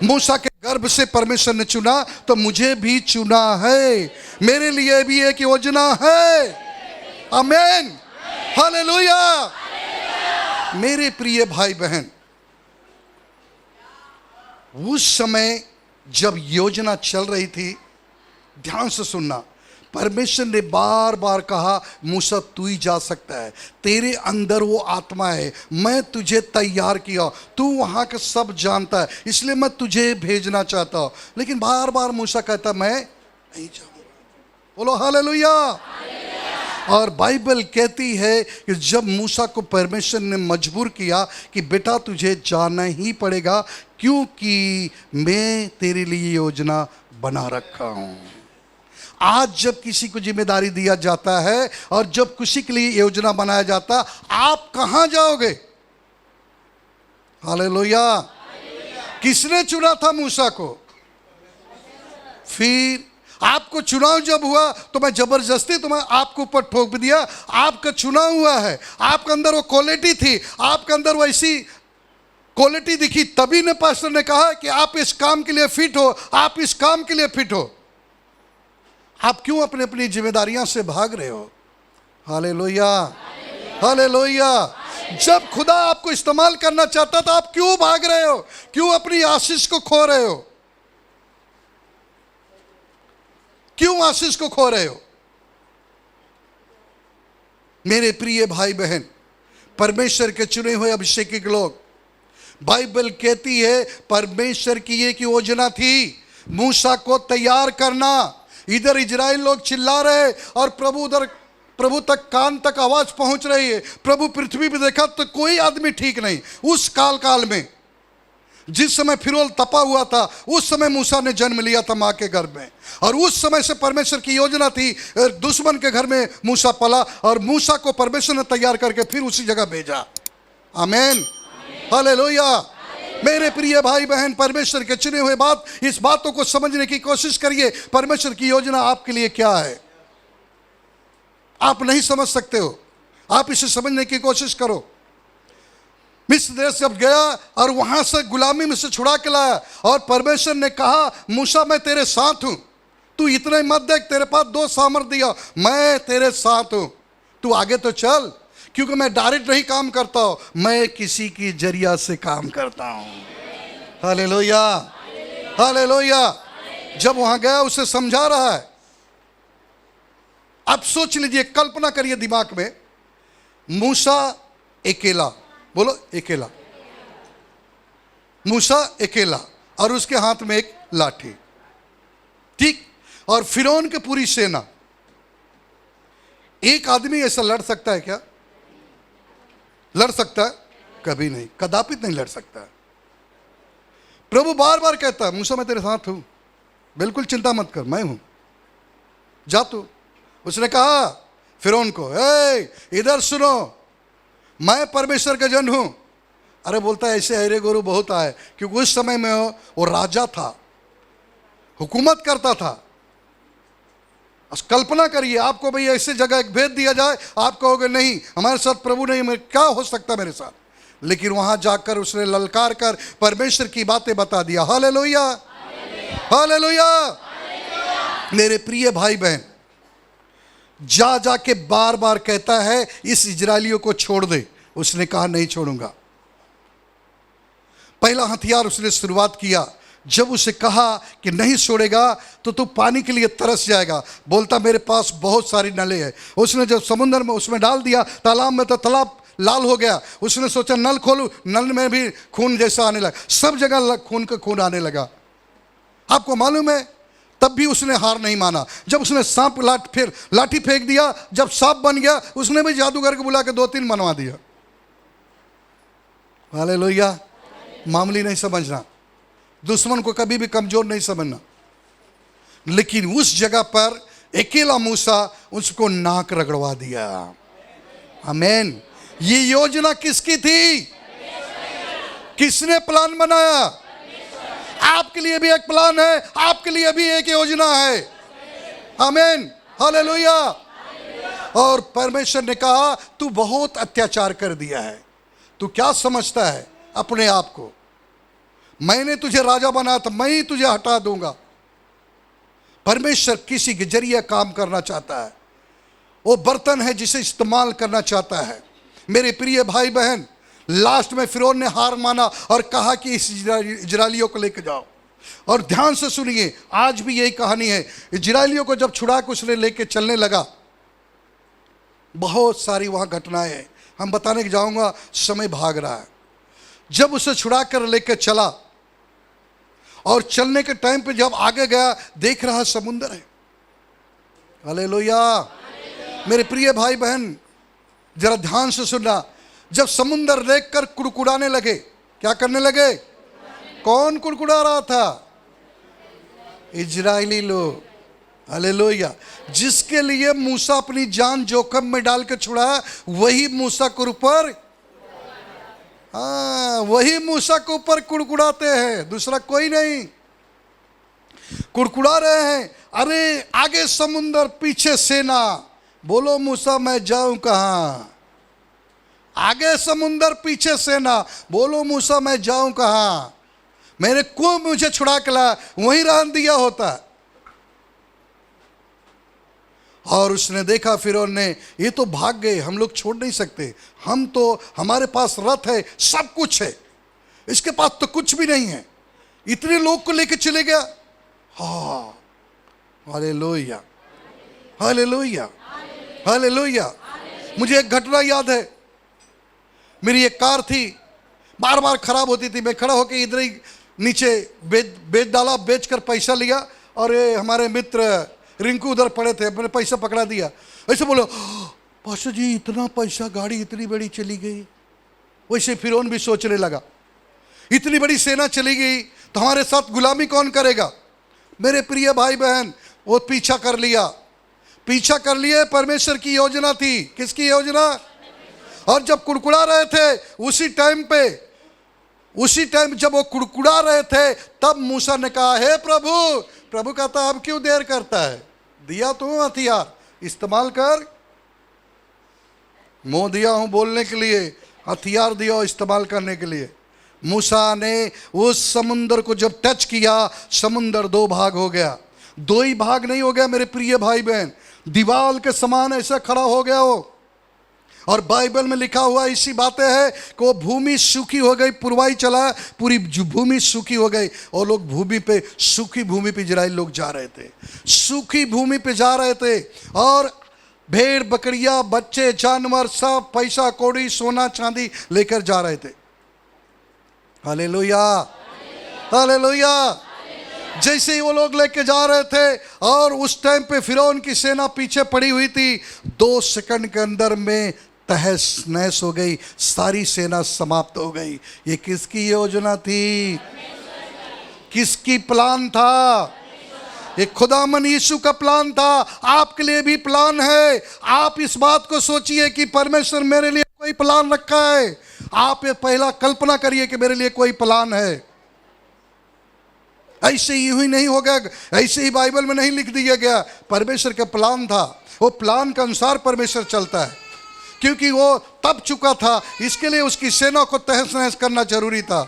मूसा के गर्भ से परमेश्वर ने चुना तो मुझे भी चुना है, मेरे लिए भी एक योजना है। आमीन, हालेलुया। मेरे प्रिय भाई बहन, उस समय जब योजना चल रही थी, ध्यान से सुनना, परमेश्वर ने बार बार कहा मूसा तू ही जा सकता है, तेरे अंदर वो आत्मा है, मैं तुझे तैयार किया, तू वहां का सब जानता है, इसलिए मैं तुझे भेजना चाहता हूं। लेकिन बार बार मूसा कहता मैं नहीं जाऊंगा। बोलो हालेलुया। और बाइबल कहती है कि जब मूसा को परमेश्वर ने मजबूर किया कि बेटा तुझे जाना ही पड़ेगा, क्योंकि मैं तेरे लिए योजना बना रखा हूं। आज जब किसी को जिम्मेदारी दिया जाता है और जब किसी के लिए योजना बनाया जाता, आप कहां जाओगे? हालेलुया। किसने चुना था मूसा को? फिर आपको चुनाव जब हुआ तो मैं जबरदस्ती तुम्हें आपके ऊपर ठोक दिया? आपका चुनाव हुआ है, आपके अंदर वो क्वालिटी थी, आपके अंदर वैसी क्वालिटी दिखी, तभी ने पास्टर ने कहा कि आप इस काम के लिए फिट हो, आप इस काम के लिए फिट हो। आप क्यों अपनी अपनी जिम्मेदारियां से भाग रहे हो? हालेलुया। हालेलुया। जब खुदा आपको इस्तेमाल करना चाहता था, आप क्यों भाग रहे हो? क्यों अपनी आशीष को खो रहे हो? क्यों आशीष को खो रहे हो? मेरे प्रिय भाई बहन, परमेश्वर के चुने हुए अभिषेकी लोग, बाइबल कहती है परमेश्वर की एक योजना थी मूसा को तैयार करना। इधर इजराइल लोग चिल्ला रहे और प्रभु तक कान तक आवाज पहुंच रही है। प्रभु पृथ्वी पे देखा तो कोई आदमी ठीक नहीं। उस काल में जिस समय फिरौन तपा हुआ था, उस समय मूसा ने जन्म लिया था मां के गर्भ में, और उस समय से परमेश्वर की योजना थी दुश्मन के घर में मूसा पला, और मूसा को परमेश्वर ने तैयार करके फिर उसी जगह भेजा। आमीन, हालेलुया। मेरे प्रिय भाई बहन, परमेश्वर के चुने हुए इस बातों को समझने की कोशिश करिए। परमेश्वर की योजना आपके लिए क्या है, आप नहीं समझ सकते हो। आप इसे समझने की कोशिश करो। मिस्र देश जब गया और वहां से गुलामी में से छुड़ा के लाया, और परमेश्वर ने कहा मूसा मैं तेरे साथ हूं, तू इतने मत देख, तेरे पास 2 सामर्थ दिया, मैं तेरे साथ हूं, तू आगे तो चल, क्योंकि मैं डायरेक्ट नहीं काम करता हूं, मैं किसी की जरिया से काम करता हूं। Hallelujah, hallelujah. जब वहां गया उसे समझा रहा है। अब सोच लीजिए, कल्पना करिए दिमाग में, मूसा अकेला, बोलो अकेला, मूसा अकेला, और उसके हाथ में एक लाठी, ठीक, और फिरौन की पूरी सेना। एक आदमी ऐसा लड़ सकता है क्या? लड़ सकता है? कभी नहीं, कदापि नहीं लड़ सकता। प्रभु बार बार कहता है मूसा मैं तेरे साथ हूं, बिल्कुल चिंता मत कर, मैं हूं, जा तू। उसने कहा फिरौन को, इधर सुनो, मैं परमेश्वर का जन हूं। अरे बोलता है ऐसे अरे गुरु बहुत आए, क्योंकि उस समय में वो राजा था, हुकूमत करता था। कल्पना करिए, आपको भाई ऐसे जगह एक भेद दिया जाए, आप कहोगे नहीं हमारे साथ प्रभु नहीं, क्या हो सकता मेरे साथ? लेकिन वहां जाकर उसने ललकार कर परमेश्वर की बातें बता दिया। Hallelujah, hallelujah. मेरे प्रिय भाई बहन, जा के बार बार कहता है इस इजरायलियों को छोड़ दे। उसने कहा नहीं छोड़ूंगा। पहला हथियार उसने शुरुआत किया। जब उसे कहा कि नहीं छोड़ेगा तो तू पानी के लिए तरस जाएगा, बोलता मेरे पास बहुत सारी नलें हैं। उसने जब समुद्र में उसमें डाल दिया, तालाब में, तो तालाब लाल हो गया। उसने सोचा नल खोलूं, नल में भी खून जैसा आने लगा, सब जगह खून का खून आने लगा। आपको मालूम है, तब भी उसने हार नहीं माना। जब उसने सांप लाठी फेंक दिया, जब सांप बन गया, उसने भी जादूगर को बुला के 2-3 मनवा दिया। हालेलुया। मामूली नहीं समझना, दुश्मन को कभी भी कमजोर नहीं समझना। लेकिन उस जगह पर अकेला मूसा उसको नाक रगड़वा दिया। आमीन। ये योजना किसकी थी? किसने प्लान बनाया? आपके लिए भी एक प्लान है, आपके लिए भी एक योजना है। आमीन, हालेलुया। और परमेश्वर ने कहा तू बहुत अत्याचार कर दिया है, तू क्या समझता है अपने आप को? मैंने तुझे राजा बनाया था, मैं ही तुझे हटा दूंगा। परमेश्वर किसी के जरिए काम करना चाहता है। वो बर्तन है जिसे इस्तेमाल करना चाहता है। मेरे प्रिय भाई बहन, लास्ट में फिरौन ने हार माना और कहा कि इस इजरायलियों को लेकर जाओ। और ध्यान से सुनिए, आज भी यही कहानी है। इजरायलियों को जब छुड़ा के उसने लेके चलने लगा, बहुत सारी वहां घटनाएं हैं, हम बताने के जाऊंगा, समय भाग रहा है। जब उसे छुड़ा कर लेकर चला और चलने के टाइम पे जब आगे गया, देख रहा समुंदर है। हालेलुया। मेरे प्रिय भाई बहन, जरा ध्यान से सुनना। जब समुंदर देखकर कुड़कुड़ाने लगे, क्या करने लगे? कौन कुड़कुड़ा रहा था? इजरायली लोग। हालेलुया। जिसके लिए मूसा अपनी जान जोखिम में डाल के छुड़ा, वही मूसा के ऊपर, वही मूसा के ऊपर कुड़कुड़ाते हैं, दूसरा कोई नहीं। कुड़कुड़ा रहे हैं, अरे आगे समुंदर पीछे सेना, बोलो मूसा मैं जाऊं कहां? आगे समुंदर पीछे सेना, बोलो मूसा मैं जाऊं कहां? मेरे को मुझे छुड़ा के लाया, वहीं रहने दिया होता। और उसने देखा फिरौन ने, ये तो भाग गए, हम लोग छोड़ नहीं सकते, हम तो, हमारे पास रथ है, सब कुछ है, इसके पास तो कुछ भी नहीं है, इतने लोग को लेकर चले गया। हाँ, हालेलुया, हालेलुया, हालेलुया। मुझे एक घटना याद है। मेरी एक कार थी, बार बार खराब होती थी। मैं खड़ा होकर इधर ही नीचे बेच डाला, बेचकर पैसा लिया, और ये हमारे मित्र रिंकू उधर पड़े थे, मैंने पैसा पकड़ा दिया। ऐसे बोलो, पास्टर जी इतना पैसा, गाड़ी इतनी बड़ी चली गई। वैसे फिरौन भी सोचने लगा, इतनी बड़ी सेना चली गई तो हमारे साथ गुलामी कौन करेगा। मेरे प्रिय भाई बहन, वो पीछा कर लिया, पीछा कर लिए। परमेश्वर की योजना थी। किसकी योजना? और जब कुड़कुड़ा रहे थे, उसी टाइम जब वो कुड़कुड़ा रहे थे, तब मूसा ने कहा, हे प्रभु। प्रभु कहता, अब क्यों देर करता है, दिया तो हथियार, इस्तेमाल कर। मुंह दिया हूं बोलने के लिए, हथियार दिया इस्तेमाल करने के लिए। मूसा ने उस समुंदर को जब टच किया, समुंदर दो भाग हो गया। दो ही भाग नहीं हो गया मेरे प्रिय भाई बहन, दीवार के समान ऐसा खड़ा हो गया वो। और बाइबल में लिखा हुआ इसी बातें है कि वो भूमि सूखी हो गई, पुरवाई चला, पूरी भूमि सूखी हो गई। और लोग भूमि पे, सूखी भूमि पे इजराइल लोग जा रहे थे, सूखी भूमि पे जा रहे थे। और भेड़ बकरियां, बच्चे, जानवर, सब पैसा कौड़ी, सोना चांदी लेकर जा रहे थे। Hallelujah, hallelujah. जैसे ही वो लोग लेके जा रहे थे, और उस टाइम पे फिरौन की सेना पीछे पड़ी हुई थी। 2 सेकंड के अंदर में तहस नहस हो गई, सारी सेना समाप्त हो गई। ये किसकी योजना थी? किसकी प्लान था? ये खुदामन यीशु का प्लान था। आपके लिए भी प्लान है। आप इस बात को सोचिए कि परमेश्वर मेरे लिए कोई प्लान रखा है। आप ये पहला कल्पना करिए कि मेरे लिए कोई प्लान है। ऐसे ही नहीं होगा, ऐसे ही बाइबल में नहीं लिख दिया गया। परमेश्वर का प्लान था, वो प्लान के अनुसार परमेश्वर चलता है, क्योंकि वो तब चुका था, इसके लिए उसकी सेना को तहस नहस करना जरूरी था।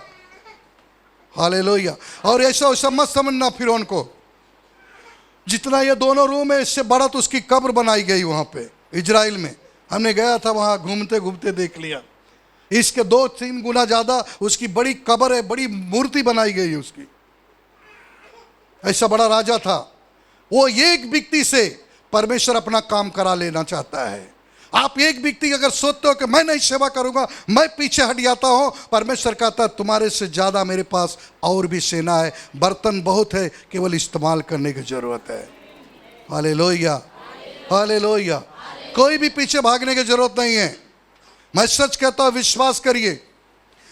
हालेलुया। और ऐसा मत समझना फिरौन को, जितना ये दोनों रूम है, इससे बड़ा तो उसकी कब्र बनाई गई वहां पे इजराइल में। हमने गया था वहां, घूमते घूमते देख लिया। इसके 2-3 गुना ज्यादा उसकी बड़ी कब्र है, बड़ी मूर्ति बनाई गई है उसकी। ऐसा बड़ा राजा था वो। एक व्यक्ति से परमेश्वर अपना काम करा लेना चाहता है। आप एक व्यक्ति अगर सोचते हो कि मैं नहीं सेवा करूंगा, मैं पीछे हट जाता हूं, परमेश्वर कहता है तुम्हारे से ज्यादा मेरे पास और भी सेना है, बर्तन बहुत है, केवल इस्तेमाल करने की जरूरत है। Hallelujah, hallelujah. कोई भी पीछे भागने की जरूरत नहीं है। मैं सच कहता हूं, विश्वास करिए,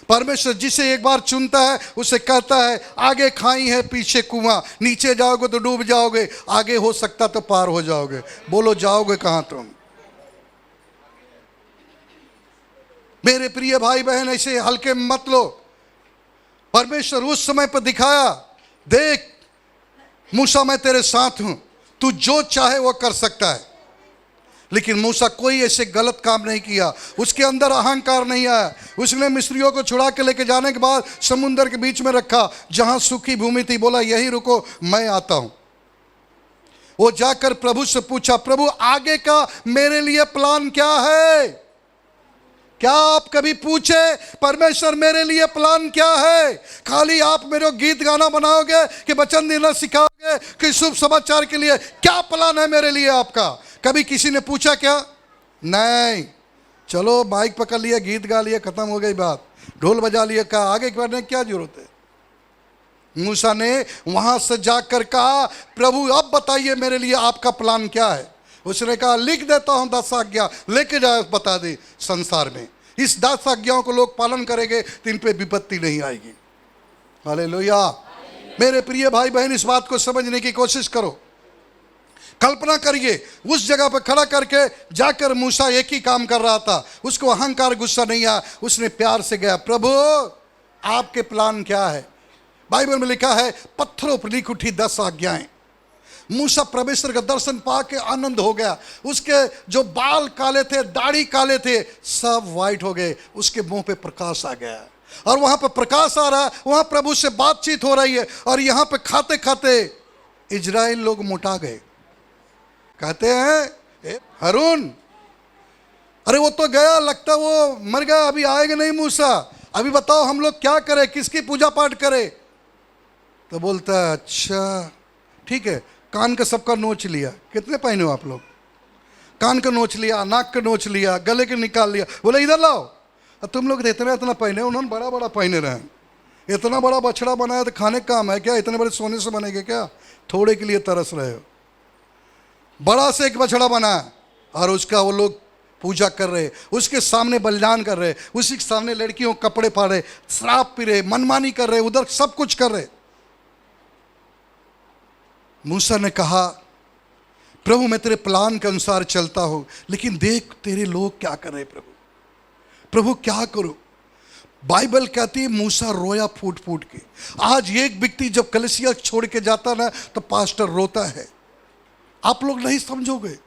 परमेश्वर जिसे एक बार चुनता है उसे कहता है आगे खाई है पीछे कुआं, नीचे जाओगे तो डूब जाओगे, आगे हो सकता तो पार हो जाओगे। बोलो जाओगे कहां तुम? मेरे प्रिय भाई बहन, ऐसे हल्के मत लो। परमेश्वर उस समय पर दिखाया, देख मूसा मैं तेरे साथ हूं, तू जो चाहे वो कर सकता है। लेकिन मूसा कोई ऐसे गलत काम नहीं किया, उसके अंदर अहंकार नहीं आया। उसने मिस्रियों को छुड़ा के लेके जाने के बाद समुंदर के बीच में रखा, जहां सूखी भूमि थी, बोला यही रुको, मैं आता हूं। वो जाकर प्रभु से पूछा, प्रभु आगे का मेरे लिए प्लान क्या है? क्या आप कभी पूछे परमेश्वर मेरे लिए प्लान क्या है? खाली आप मेरे गीत गाना बनाओगे कि वचन देना सिखाओगे कि शुभ समाचार के लिए? क्या प्लान है मेरे लिए आपका? कभी किसी ने पूछा क्या? नहीं। चलो माइक पकड़ लिया, गीत गा लिया, खत्म हो गई बात, ढोल बजा लिया, कहा आगे बढ़ने की क्या जरूरत है? मूसा ने वहां से जाकर कहा, प्रभु अब बताइए मेरे लिए आपका प्लान क्या है? उसने कहा लिख देता हूं 10 आज्ञा, लेके जाओ बता दे संसार में। इस 10 आज्ञाओं को लोग पालन करेंगे तो इन पे विपत्ति नहीं आएगी। हालेलुया। मेरे प्रिय भाई बहन, इस बात को समझने की कोशिश करो। कल्पना करिए, उस जगह पर खड़ा करके जाकर मूसा एक ही काम कर रहा था, उसको अहंकार गुस्सा नहीं आया, उसने प्यार से गया, प्रभु आपके प्लान क्या है? बाइबल में लिखा है पत्थरों पर लिख उठी 10 आज्ञाएं। मूसा परमेश्वर का दर्शन पाके आनंद हो गया। उसके जो बाल काले थे, दाढ़ी काले थे, सब वाइट हो गए। उसके मुंह पे प्रकाश आ गया, और वहां पे प्रकाश आ रहा है, वहां प्रभु से बातचीत हो रही है। और यहां पे खाते खाते इजराइल लोग मोटा गए। कहते हैं हारून, अरे वो तो गया, लगता वो मर गया, अभी आएगा नहीं मूसा, अभी बताओ हम लोग क्या करें, किसकी पूजा पाठ करें? तो बोलता है अच्छा ठीक है, कान का सबका नोच लिया। कितने पहने हो आप लोग? कान का नोच लिया, नाक का नोच लिया, गले के निकाल लिया, बोले इधर लाओ। और तुम लोग इतना इतना पहने, उन्होंने बड़ा बड़ा पहने रहे। इतना बड़ा बछड़ा बनाया तो खाने का काम है क्या? इतने बड़े सोने से बनेंगे क्या? थोड़े के लिए तरस रहे हो। बड़ा से एक बछड़ा बनाया और उसका वो लोग पूजा कर रहे, उसके सामने बलिदान कर रहे, उसी के सामने लड़कियों के कपड़े फाड़ रहे, शराब पी रहे, मनमानी कर रहे, उधर सब कुछ कर रहे। मूसा ने कहा प्रभु मैं तेरे प्लान के अनुसार चलता हूं, लेकिन देख तेरे लोग क्या कर रहे प्रभु, प्रभु क्या करूं? बाइबल कहती है मूसा रोया फूट फूट के। आज एक व्यक्ति जब कलीसिया छोड़ के जाता ना तो पास्टर रोता है, आप लोग नहीं समझोगे।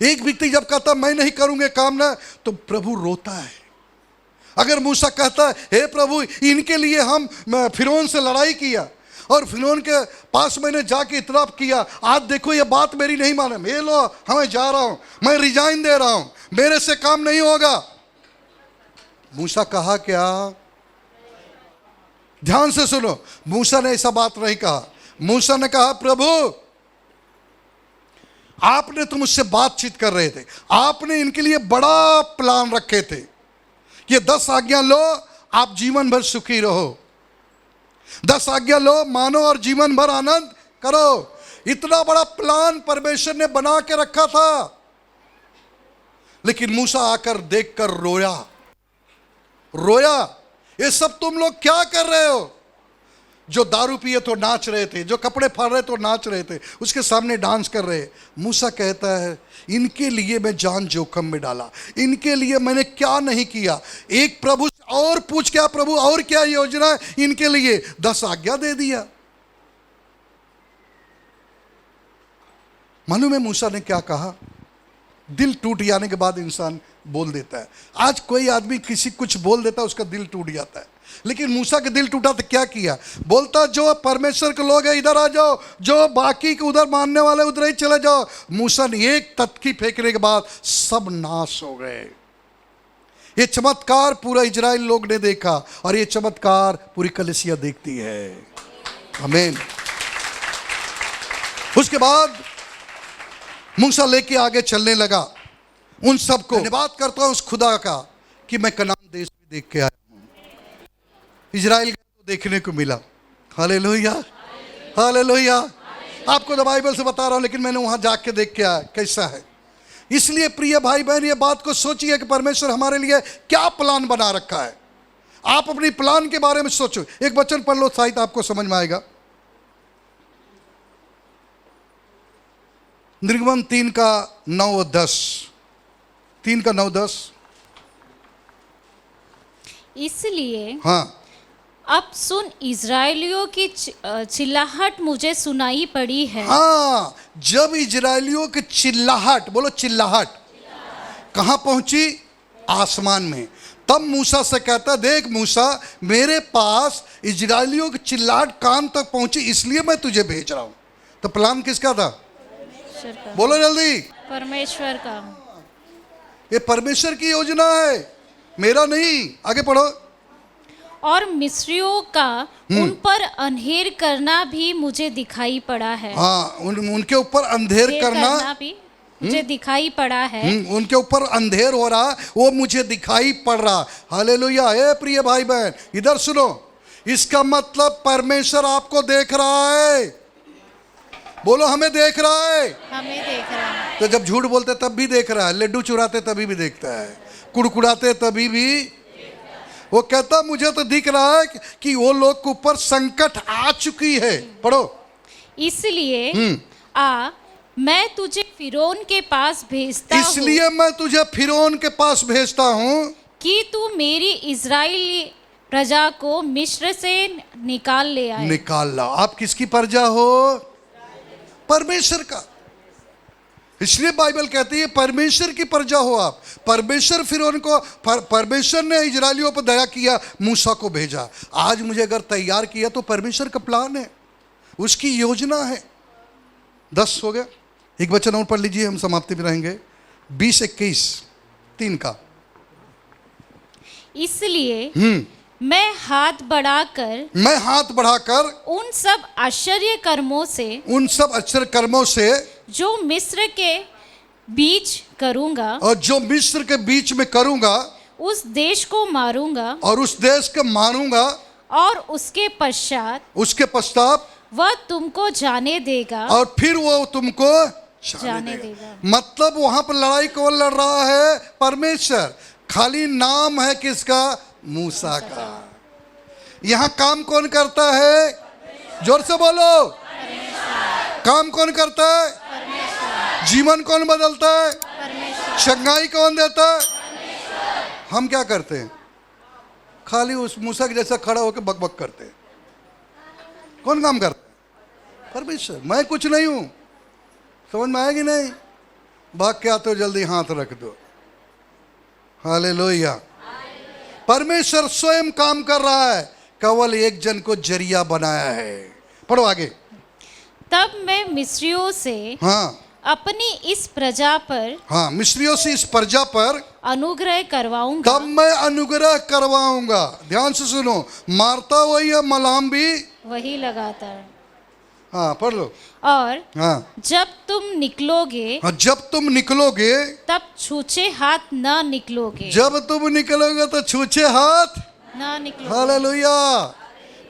एक व्यक्ति जब कहता मैं नहीं करूंगे काम ना तो प्रभु रोता है। अगर मूसा कहता है हे प्रभु इनके लिए हम फिरौन से लड़ाई किया और फिरौन के पास मैंने जाके इतराफ किया, आज देखो ये बात मेरी नहीं माने, मैं लो हमें जा रहा हूं, मैं रिजाइन दे रहा हूं, मेरे से काम नहीं होगा। मूसा कहा क्या? ध्यान से सुनो, मूसा ने ऐसा बात नहीं कहा। मूसा ने कहा प्रभु आपने तो मुझसे बातचीत कर रहे थे, आपने इनके लिए बड़ा प्लान रखे थे, ये 10 आज्ञा लो आप जीवन भर सुखी रहो, 10 आज्ञा लो मानो और जीवन भर आनंद करो। इतना बड़ा प्लान परमेश्वर ने बना के रखा था, लेकिन मूसा आकर देखकर रोया। ये सब तुम लोग क्या कर रहे हो? जो दारू पिए तो नाच रहे थे, जो कपड़े फाड़ रहे तो नाच रहे थे, उसके सामने डांस कर रहे। मूसा कहता है इनके लिए मैं जान जोखम में डाला, इनके लिए मैंने क्या नहीं किया। एक प्रभु और पूछ क्या प्रभु और क्या योजना है इनके लिए? 10 आज्ञा दे दिया। मालूम है मूसा ने क्या कहा? दिल टूट जाने के बाद इंसान बोल देता है। आज कोई आदमी किसी कुछ बोल देता है उसका दिल टूट जाता है, लेकिन मूसा का दिल टूटा तो क्या किया? बोलता जो परमेश्वर के लोग हैं इधर आ जाओ, जो बाकी के उधर मानने वाले उधर ही चले जाओ। मूसा ने एक तत्की फेंकने के बाद सब नाश हो गए। ये चमत्कार पूरा इजराइल लोग ने देखा और ये चमत्कार पूरी कलीसिया देखती है। आमीन। उसके बाद मूसा लेके आगे चलने लगा। उन सबको धन्यवाद करता हूं उस खुदा का कि मैं कनान देश में देख के आया हूं। इजराइल को देखने को मिला। Hallelujah, hallelujah. आपको तो बाइबल से बता रहा हूं, लेकिन मैंने वहां जाके देख के आया कैसा है। इसलिए प्रिय भाई बहन ये बात को सोचिए कि परमेश्वर हमारे लिए क्या प्लान बना रखा है। आप अपनी प्लान के बारे में सोचो। एक वचन पढ़ लो, शायद आपको समझ में आएगा। निर्गमन 3 का 9 और 10। 3 का 9 10। इसलिए हाँ, अब सुन इजराइलियों की चिल्लाहट मुझे सुनाई पड़ी है। हाँ, जब इजराइलियों की चिल्लाहट, बोलो चिल्लाहट, कहाँ पहुंची? आसमान में। तब मूसा से कहता देख मूसा मेरे पास इजराइलियों की चिल्लाहट कान तक पहुंची, इसलिए मैं तुझे भेज रहा हूं। तो प्लान किसका था? बोलो जल्दी। परमेश्वर का। ये परमेश्वर की योजना है, मेरा नहीं। आगे पढ़ो। और मिस्रियों का उन पर अंधेर करना भी मुझे दिखाई पड़ा है। हाँ, उनके ऊपर अंधेर करना भी मुझे दिखाई पड़ा है। उनके ऊपर अंधेर हो रहा, वो मुझे दिखाई पड़ रहा। हालेलुया। ए प्रिय भाई बहन इधर सुनो, इसका मतलब परमेश्वर आपको देख रहा है। बोलो हमें देख रहा है। हमें देख रहा है। तो जब झूठ बोलते तब भी देख रहा है, लड्डू चुराते तभी भी देखता है, कुड़कुड़ाते तभी भी। वो कहता मुझे तो दिख रहा है कि वो लोग के ऊपर संकट आ चुकी है। पढ़ो। इसलिए मैं तुझे फिरौन के पास भेजता हूँ। इसलिए मैं तुझे फिरौन के पास भेजता हूँ कि तू मेरी इजराइली प्रजा को मिस्र से निकाल ले आए। निकाल ला। आप किसकी प्रजा हो? परमेश्वर का। इसलिए बाइबल कहती है परमेश्वर की प्रजा हो आप। परमेश्वर फिरौन को, परमेश्वर ने इजराइलियों पर दया किया, मूसा को भेजा। आज मुझे अगर तैयार किया तो परमेश्वर का प्लान है, उसकी योजना है। 10 हो गया। एक वचन और पढ़ लीजिए, हम समाप्ति में रहेंगे। 20:21 का। इसलिए मैं हाथ बढ़ाकर उन सब आश्चर्य कर्मों से जो मिस्र के बीच करूंगा और जो मिस्र के बीच में करूंगा उस देश को मारूंगा और उस देश को मारूंगा और उसके पश्चात वह तुमको जाने देगा और फिर वो तुमको जाने देगा। मतलब वहां पर लड़ाई कौन लड़ रहा है? परमेश्वर। खाली नाम है किसका? मूसा का। यहां काम कौन करता है? जोर से बोलो। काम कौन करता है? जीवन कौन बदलता है? चंगाई कौन देता है? हम क्या करते हैं? खाली उस मूसा के जैसा खड़ा होकर बकबक करते हैं। कौन काम करता है? परमेश्वर। मैं कुछ नहीं हूं। समझ में आएगी नहीं? भाग के आते हो जल्दी हाथ रख दो। हालेलुया। परमेश्वर स्वयं काम कर रहा है, केवल एक जन को जरिया बनाया है। पढ़ो आगे। तब मैं मिस्रियों से अपनी इस प्रजा पर मिस्रियों से इस प्रजा पर अनुग्रह करवाऊंगा। तब मैं अनुग्रह करवाऊंगा। ध्यान से सुनो, मारता वही है, मलाम भी वही लगाता है। पढ़ लो। और जब तुम निकलोगे तब छूछे हाथ न निकलोगे। जब तुम निकलोगे तो छूछे हाथ न निकलोगे। हालेलुया।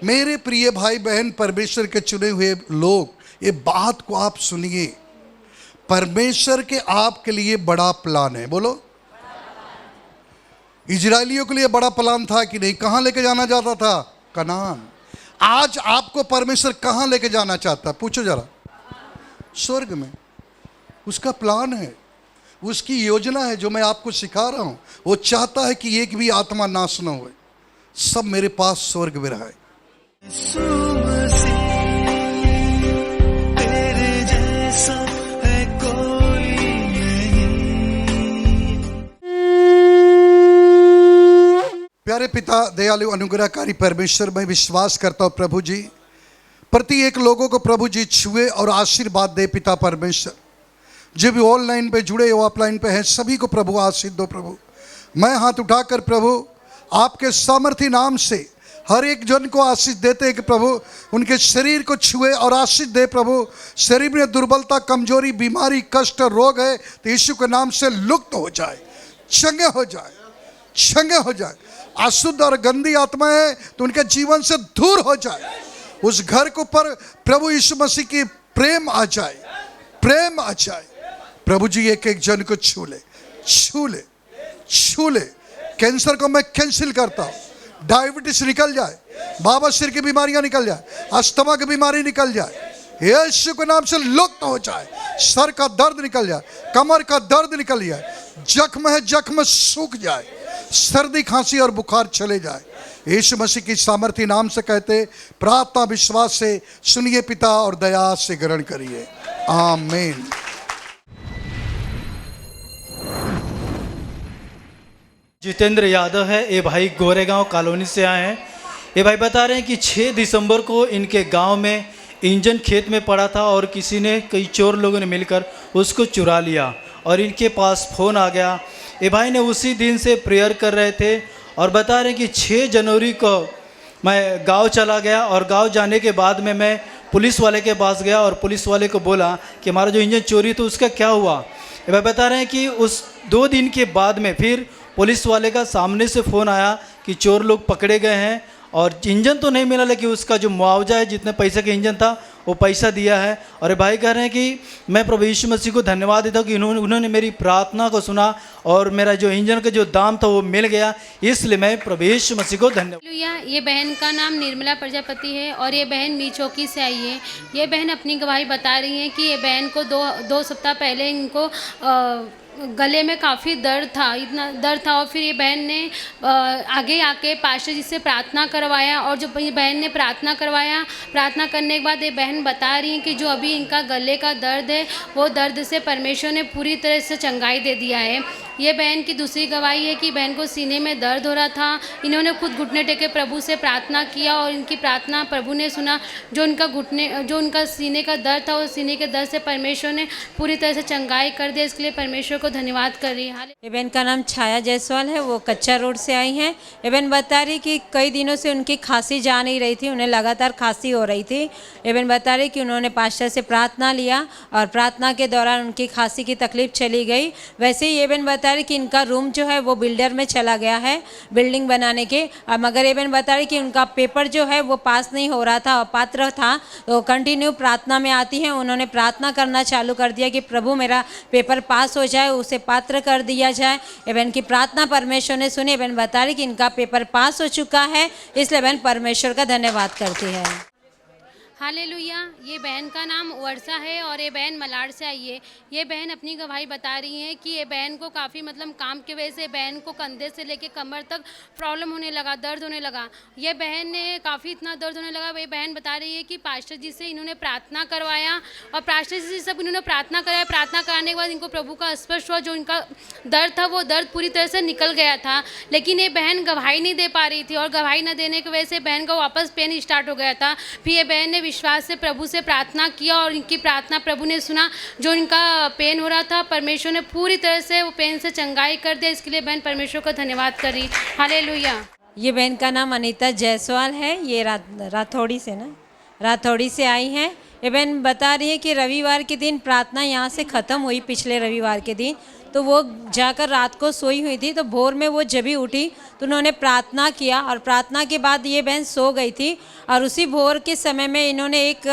मेरे प्रिय भाई बहन, परमेश्वर के चुने हुए लोग, ये बात को आप सुनिए। परमेश्वर के आपके लिए बड़ा प्लान है। बोलो। इजरायलियों के लिए बड़ा प्लान था कि नहीं? कहां लेके जाना चाहता था? कनान। आज आपको परमेश्वर कहां लेके जाना चाहता है? पूछो जरा। स्वर्ग में। उसका प्लान है, उसकी योजना है जो मैं आपको सिखा रहा हूं। वो चाहता है कि एक भी आत्मा नाश न हो, सब मेरे पास स्वर्ग में रहे। प्यारे पिता, दयालु अनुग्रहकारी परमेश्वर, मैं विश्वास करता हूँ प्रभु जी, प्रति एक लोगों को प्रभु जी छुए और आशीर्वाद दे। पिता परमेश्वर, जो भी ऑनलाइन पे जुड़े हो, ऑफलाइन पे हैं, सभी को प्रभु आशीष दो। प्रभु मैं हाथ उठाकर प्रभु आपके सामर्थी नाम से हर एक जन को आशीष देते हैं कि प्रभु उनके शरीर को छुए और आशीष दे। प्रभु शरीर में दुर्बलता, कमजोरी, बीमारी, कष्ट, रोग है तो यीशु के नाम से लुप्त हो जाए, चंगे हो जाए, चंगे हो जाए। अशुद्ध और गंदी आत्माएं तो उनके जीवन से दूर हो जाए। उस घर के ऊपर प्रभु यीशु मसीह की प्रेम आ जाए, प्रेम आ जाए। प्रभु जी एक एक जन को छू ले, छू ले, छू ले। कैंसर को मैं कैंसिल करता हूँ। डायबिटीज निकल जाए, बवासीर की बीमारियां निकल जाए, अस्थमा की बीमारी निकल जाए, यीशु के नाम से लुप्त हो जाए। सर का दर्द निकल जाए, कमर का दर्द निकल जाए, जख्म है जख्म सूख जाए, सर्दी खांसी और बुखार चले जाए। यीशु मसीह की सामर्थ्य नाम से कहते, प्रार्थना विश्वास से सुनिए पिता और दया से ग्रहण करिए। आमीन। जितेंद्र यादव है, ये भाई गोरेगांव कॉलोनी से आए हैं। ये भाई बता रहे हैं कि 6 दिसंबर को इनके गांव में इंजन खेत में पड़ा था और किसी ने, कई चोर लोगों ने मिलकर उसको चुरा लिया और इनके पास फ़ोन आ गया। ये भाई ने उसी दिन से प्रेयर कर रहे थे और बता रहे हैं कि 6 जनवरी को मैं गांव चला गया और गांव जाने के बाद में मैं पुलिस वाले के पास गया और पुलिस वाले को बोला कि हमारा जो इंजन चोरी तो उसका क्या हुआ। ये भाई बता रहे हैं कि उस 2 दिन के बाद में फिर पुलिस वाले का सामने से फ़ोन आया कि चोर लोग पकड़े गए हैं और इंजन तो नहीं मिला, लेकिन उसका जो मुआवजा है, जितने पैसे का इंजन था वो पैसा दिया है। और भाई कह रहे हैं कि मैं प्रभु यीशु मसीह को धन्यवाद देता हूँ कि उन्होंने मेरी प्रार्थना को सुना और मेरा जो इंजन का जो दाम था वो मिल गया, इसलिए मैं प्रभु यीशु मसीह को धन्यवाद। ये बहन का नाम निर्मला प्रजापति है और ये बहन मीचौकी से आई है। ये बहन अपनी गवाही बता रही है कि ये बहन को दो सप्ताह पहले इनको गले में काफ़ी दर्द था, इतना दर्द था। और फिर ये बहन ने आगे आके पास्टर जी से प्रार्थना करवाया और जो बहन ने प्रार्थना करवाया, प्रार्थना करने के बाद ये बहन बता रही हैं कि जो अभी इनका गले का दर्द है वो दर्द से परमेश्वर ने पूरी तरह से चंगाई दे दिया है। ये बहन की दूसरी गवाही है कि बहन को सीने में दर्द हो रहा था। इन्होंने खुद घुटने टेके प्रभु से प्रार्थना किया और इनकी प्रार्थना प्रभु ने सुना। जो उनका सीने का दर्द था, उस सीने के दर्द से परमेश्वर ने पूरी तरह से चंगाई कर दिया। इसके लिए परमेश्वर को धन्यवाद कर रही है। ये बहन का नाम छाया जायसवाल है, वो कच्चा रोड से आई हैं। ये बहन बता रही कि कई दिनों से उनकी खांसी जा नहीं रही थी, उन्हें लगातार खांसी हो रही थी। ये बहन बता रही कि उन्होंने पास्टर से प्रार्थना लिया और प्रार्थना के दौरान उनकी खांसी की तकलीफ चली गई। वैसे ही ये बहन बता रही कि इनका रूम जो है वो बिल्डर में चला गया है बिल्डिंग बनाने के, मगर ये बहन बता रही कि उनका पेपर जो है वो पास नहीं हो रहा था, अपात्र था। तो कंटिन्यू प्रार्थना में आती हैं, उन्होंने प्रार्थना करना चालू कर दिया कि प्रभु मेरा पेपर पास हो जाए, उसे पात्र कर दिया जाए। बहन की प्रार्थना परमेश्वर ने सुनी। बहन बता रही कि इनका पेपर पास हो चुका है, इसलिए बहन परमेश्वर का धन्यवाद करती है। हालेलुया। ये बहन का नाम वर्षा है और ये बहन मलाड से आई है। ये बहन अपनी गवाही बता रही है कि ये बहन को काफ़ी काम की वजह से बहन को कंधे से लेके कमर तक प्रॉब्लम होने लगा, दर्द होने लगा। ये बहन ने काफ़ी इतना दर्द होने लगा। वही बहन बता रही है कि पास्टर जी से इन्होंने प्रार्थना करवाया और पास्टर जी से सब इन्होंने प्रार्थना कराया। प्रार्थना कराने के बाद इनको प्रभु का स्पर्श हुआ। जो इनका दर्द था वो दर्द पूरी तरह से निकल गया था, लेकिन ये बहन गवाही नहीं दे पा रही थी और गवाही न देने की वजह से बहन का वापस पेन स्टार्ट हो गया था। फिर ये बहन ने विश्वास से प्रभु से प्रार्थना किया और इनकी प्रार्थना प्रभु ने सुना। जो इनका पेन हो रहा था, परमेश्वर ने पूरी तरह से वो पेन से चंगाई कर दिया। इसके लिए बहन परमेश्वर का धन्यवाद करी। हालेलुया। ये बहन का नाम अनीता जायसवाल है। ये राथौड़ी से आई हैं। ये बहन बता रही है कि रविवार के दिन प्रार्थना यहाँ से ख़त्म हुई, पिछले रविवार के दिन। तो वो जाकर रात को सोई हुई थी, तो भोर में वो जब भी उठी तो उन्होंने प्रार्थना किया और प्रार्थना के बाद ये बहन सो गई थी। और उसी भोर के समय में इन्होंने एक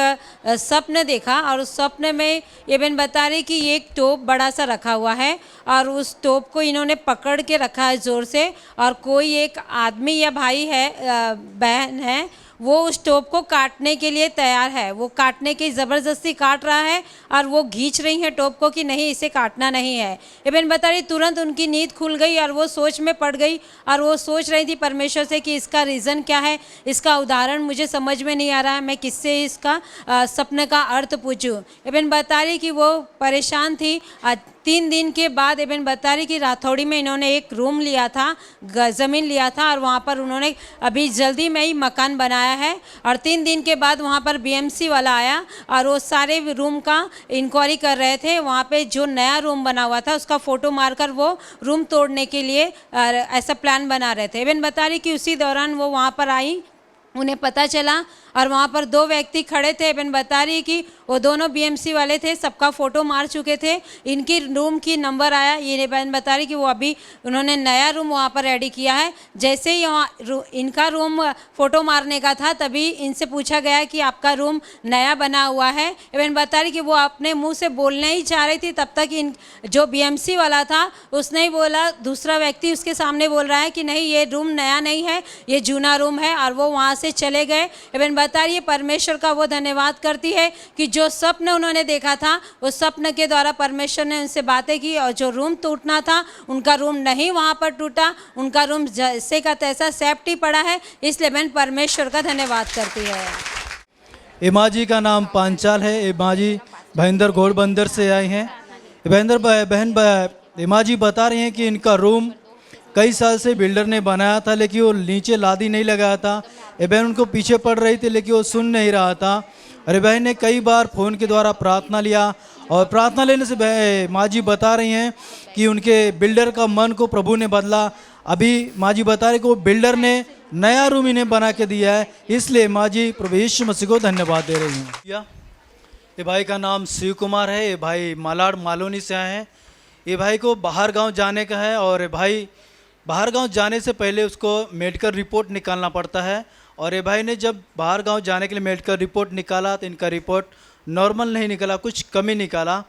स्वप्न देखा और उस स्वप्न में ये बहन बता रही कि एक टोप बड़ा सा रखा हुआ है और उस टोप को इन्होंने पकड़ के रखा है ज़ोर से, और कोई एक आदमी या भाई है, बहन है, वो उस टोप को काटने के लिए तैयार है। वो काटने की ज़बरदस्ती काट रहा है और वो खींच रही है टोप को कि नहीं, इसे काटना नहीं है। ये बहन बता रही तुरंत उनकी नींद खुल गई और वो सोच में पड़ गई और वो सोच रही थी परमेश्वर से कि इसका रीज़न क्या है, इसका उदाहरण मुझे समझ में नहीं आ रहा है, मैं किससे इसका सपने का अर्थ पूछूं। ये बहन बता रही कि वो परेशान थी। 3 दिन के बाद एबन बता रही कि राथौड़ी में इन्होंने एक रूम लिया था, ज़मीन लिया था और वहाँ पर उन्होंने अभी जल्दी में ही मकान बनाया है। और 3 दिन के बाद वहाँ पर बीएमसी वाला आया और वो सारे रूम का इंक्वायरी कर रहे थे। वहाँ पे जो नया रूम बना हुआ था उसका फ़ोटो मारकर वो रूम तोड़ने के लिए ऐसा प्लान बना रहे थे। एबन बता रही कि उसी दौरान वो वहाँ पर आई, उन्हें पता चला और वहाँ पर 2 व्यक्ति खड़े थे। एबन बता रही कि वो दोनों बीएमसी वाले थे, सबका फ़ोटो मार चुके थे। इनकी रूम की नंबर आया, ये एबन बता रही कि वो अभी उन्होंने नया रूम वहाँ पर रेडी किया है। जैसे ही वहाँ इनका रूम फ़ोटो मारने का था तभी इनसे पूछा गया कि आपका रूम नया बना हुआ है। एबन बता रही कि वो अपने मुँह से बोलने ही चाह रही थी, तब तक जो बीएमसी वाला था उसने ही बोला, दूसरा व्यक्ति उसके सामने बोल रहा है कि नहीं, ये रूम नया नहीं है, ये जूना रूम है, और वो वहाँ से चले गए। एबन बता रही है परमेश्वर का वो धन्यवाद करती है कि जो स्वप्न उन्होंने देखा था उस स्वप्न के द्वारा परमेश्वर ने उनसे बातें की और जो रूम टूटना था उनका रूम नहीं वहाँ पर टूटा, उनका रूम जैसे का तैसा सेफ्टी पड़ा है। इसलिए बहन परमेश्वर का धन्यवाद करती है। एमा जी का नाम पांचाल है। एमा जी भयंदर घोड़बंदर से आई हैं। एमा जी बता रही हैं कि इनका रूम कई साल से बिल्डर ने बनाया था, लेकिन वो नीचे लादी नहीं लगाया था। ये बहन उनको पीछे पड़ रही थी लेकिन वो सुन नहीं रहा था। अरे बहन ने कई बार फ़ोन के द्वारा प्रार्थना लिया और प्रार्थना लेने से माँ जी बता रही हैं कि उनके बिल्डर का मन को प्रभु ने बदला। अभी माँ जी बता रही कि वो बिल्डर ने नया रूम इन्हें बना के दिया है, इसलिए माँ जी प्रभु यीशु मसीह को धन्यवाद दे रही हैं। ये भाई का नाम शिव कुमार है। ये भाई मालाड मालोनी से आए हैं। ये भाई को बाहर गाँव जाने का है और भाई बाहर गांव जाने से पहले उसको मेडिकल रिपोर्ट निकालना पड़ता है। और ये भाई ने जब बाहर गांव जाने के लिए मेडिकल रिपोर्ट निकाला तो इनका रिपोर्ट नॉर्मल नहीं निकला, कुछ कमी निकाला।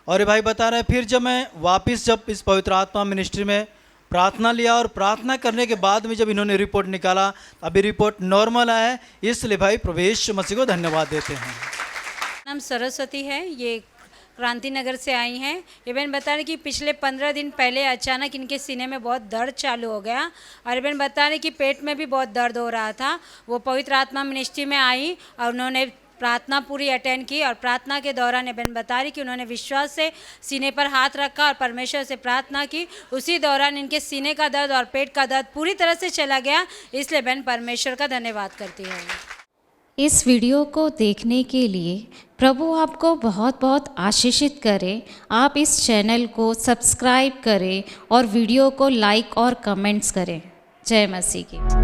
और ये भाई बता रहे हैं फिर जब इस पवित्र आत्मा मिनिस्ट्री में प्रार्थना लिया और प्रार्थना करने के बाद में जब इन्होंने रिपोर्ट निकाला अभी रिपोर्ट नॉर्मल आया है, इसलिए भाई प्रभु यीशु मसीह को धन्यवाद देते हैं। नाम सरस्वती है, ये क्रांति नगर से आई हैं। ये बहन बता रही कि पिछले 15 दिन पहले अचानक इनके सीने में बहुत दर्द चालू हो गया और ये बहन बता रही कि पेट में भी बहुत दर्द हो रहा था। वो पवित्र आत्मा मिनिस्ट्री में आई और उन्होंने प्रार्थना पूरी अटेंड की और प्रार्थना के दौरान ये बहन बता रही कि उन्होंने विश्वास से सीने पर हाथ रखा और परमेश्वर से प्रार्थना की। उसी दौरान इनके सीने का दर्द और पेट का दर्द पूरी तरह से चला गया, इसलिए बहन परमेश्वर का धन्यवाद करती है। इस वीडियो को देखने के लिए प्रभु आपको बहुत बहुत आशीषित करे। आप इस चैनल को सब्सक्राइब करें और वीडियो को लाइक और कमेंट्स करें। जय मसीह की।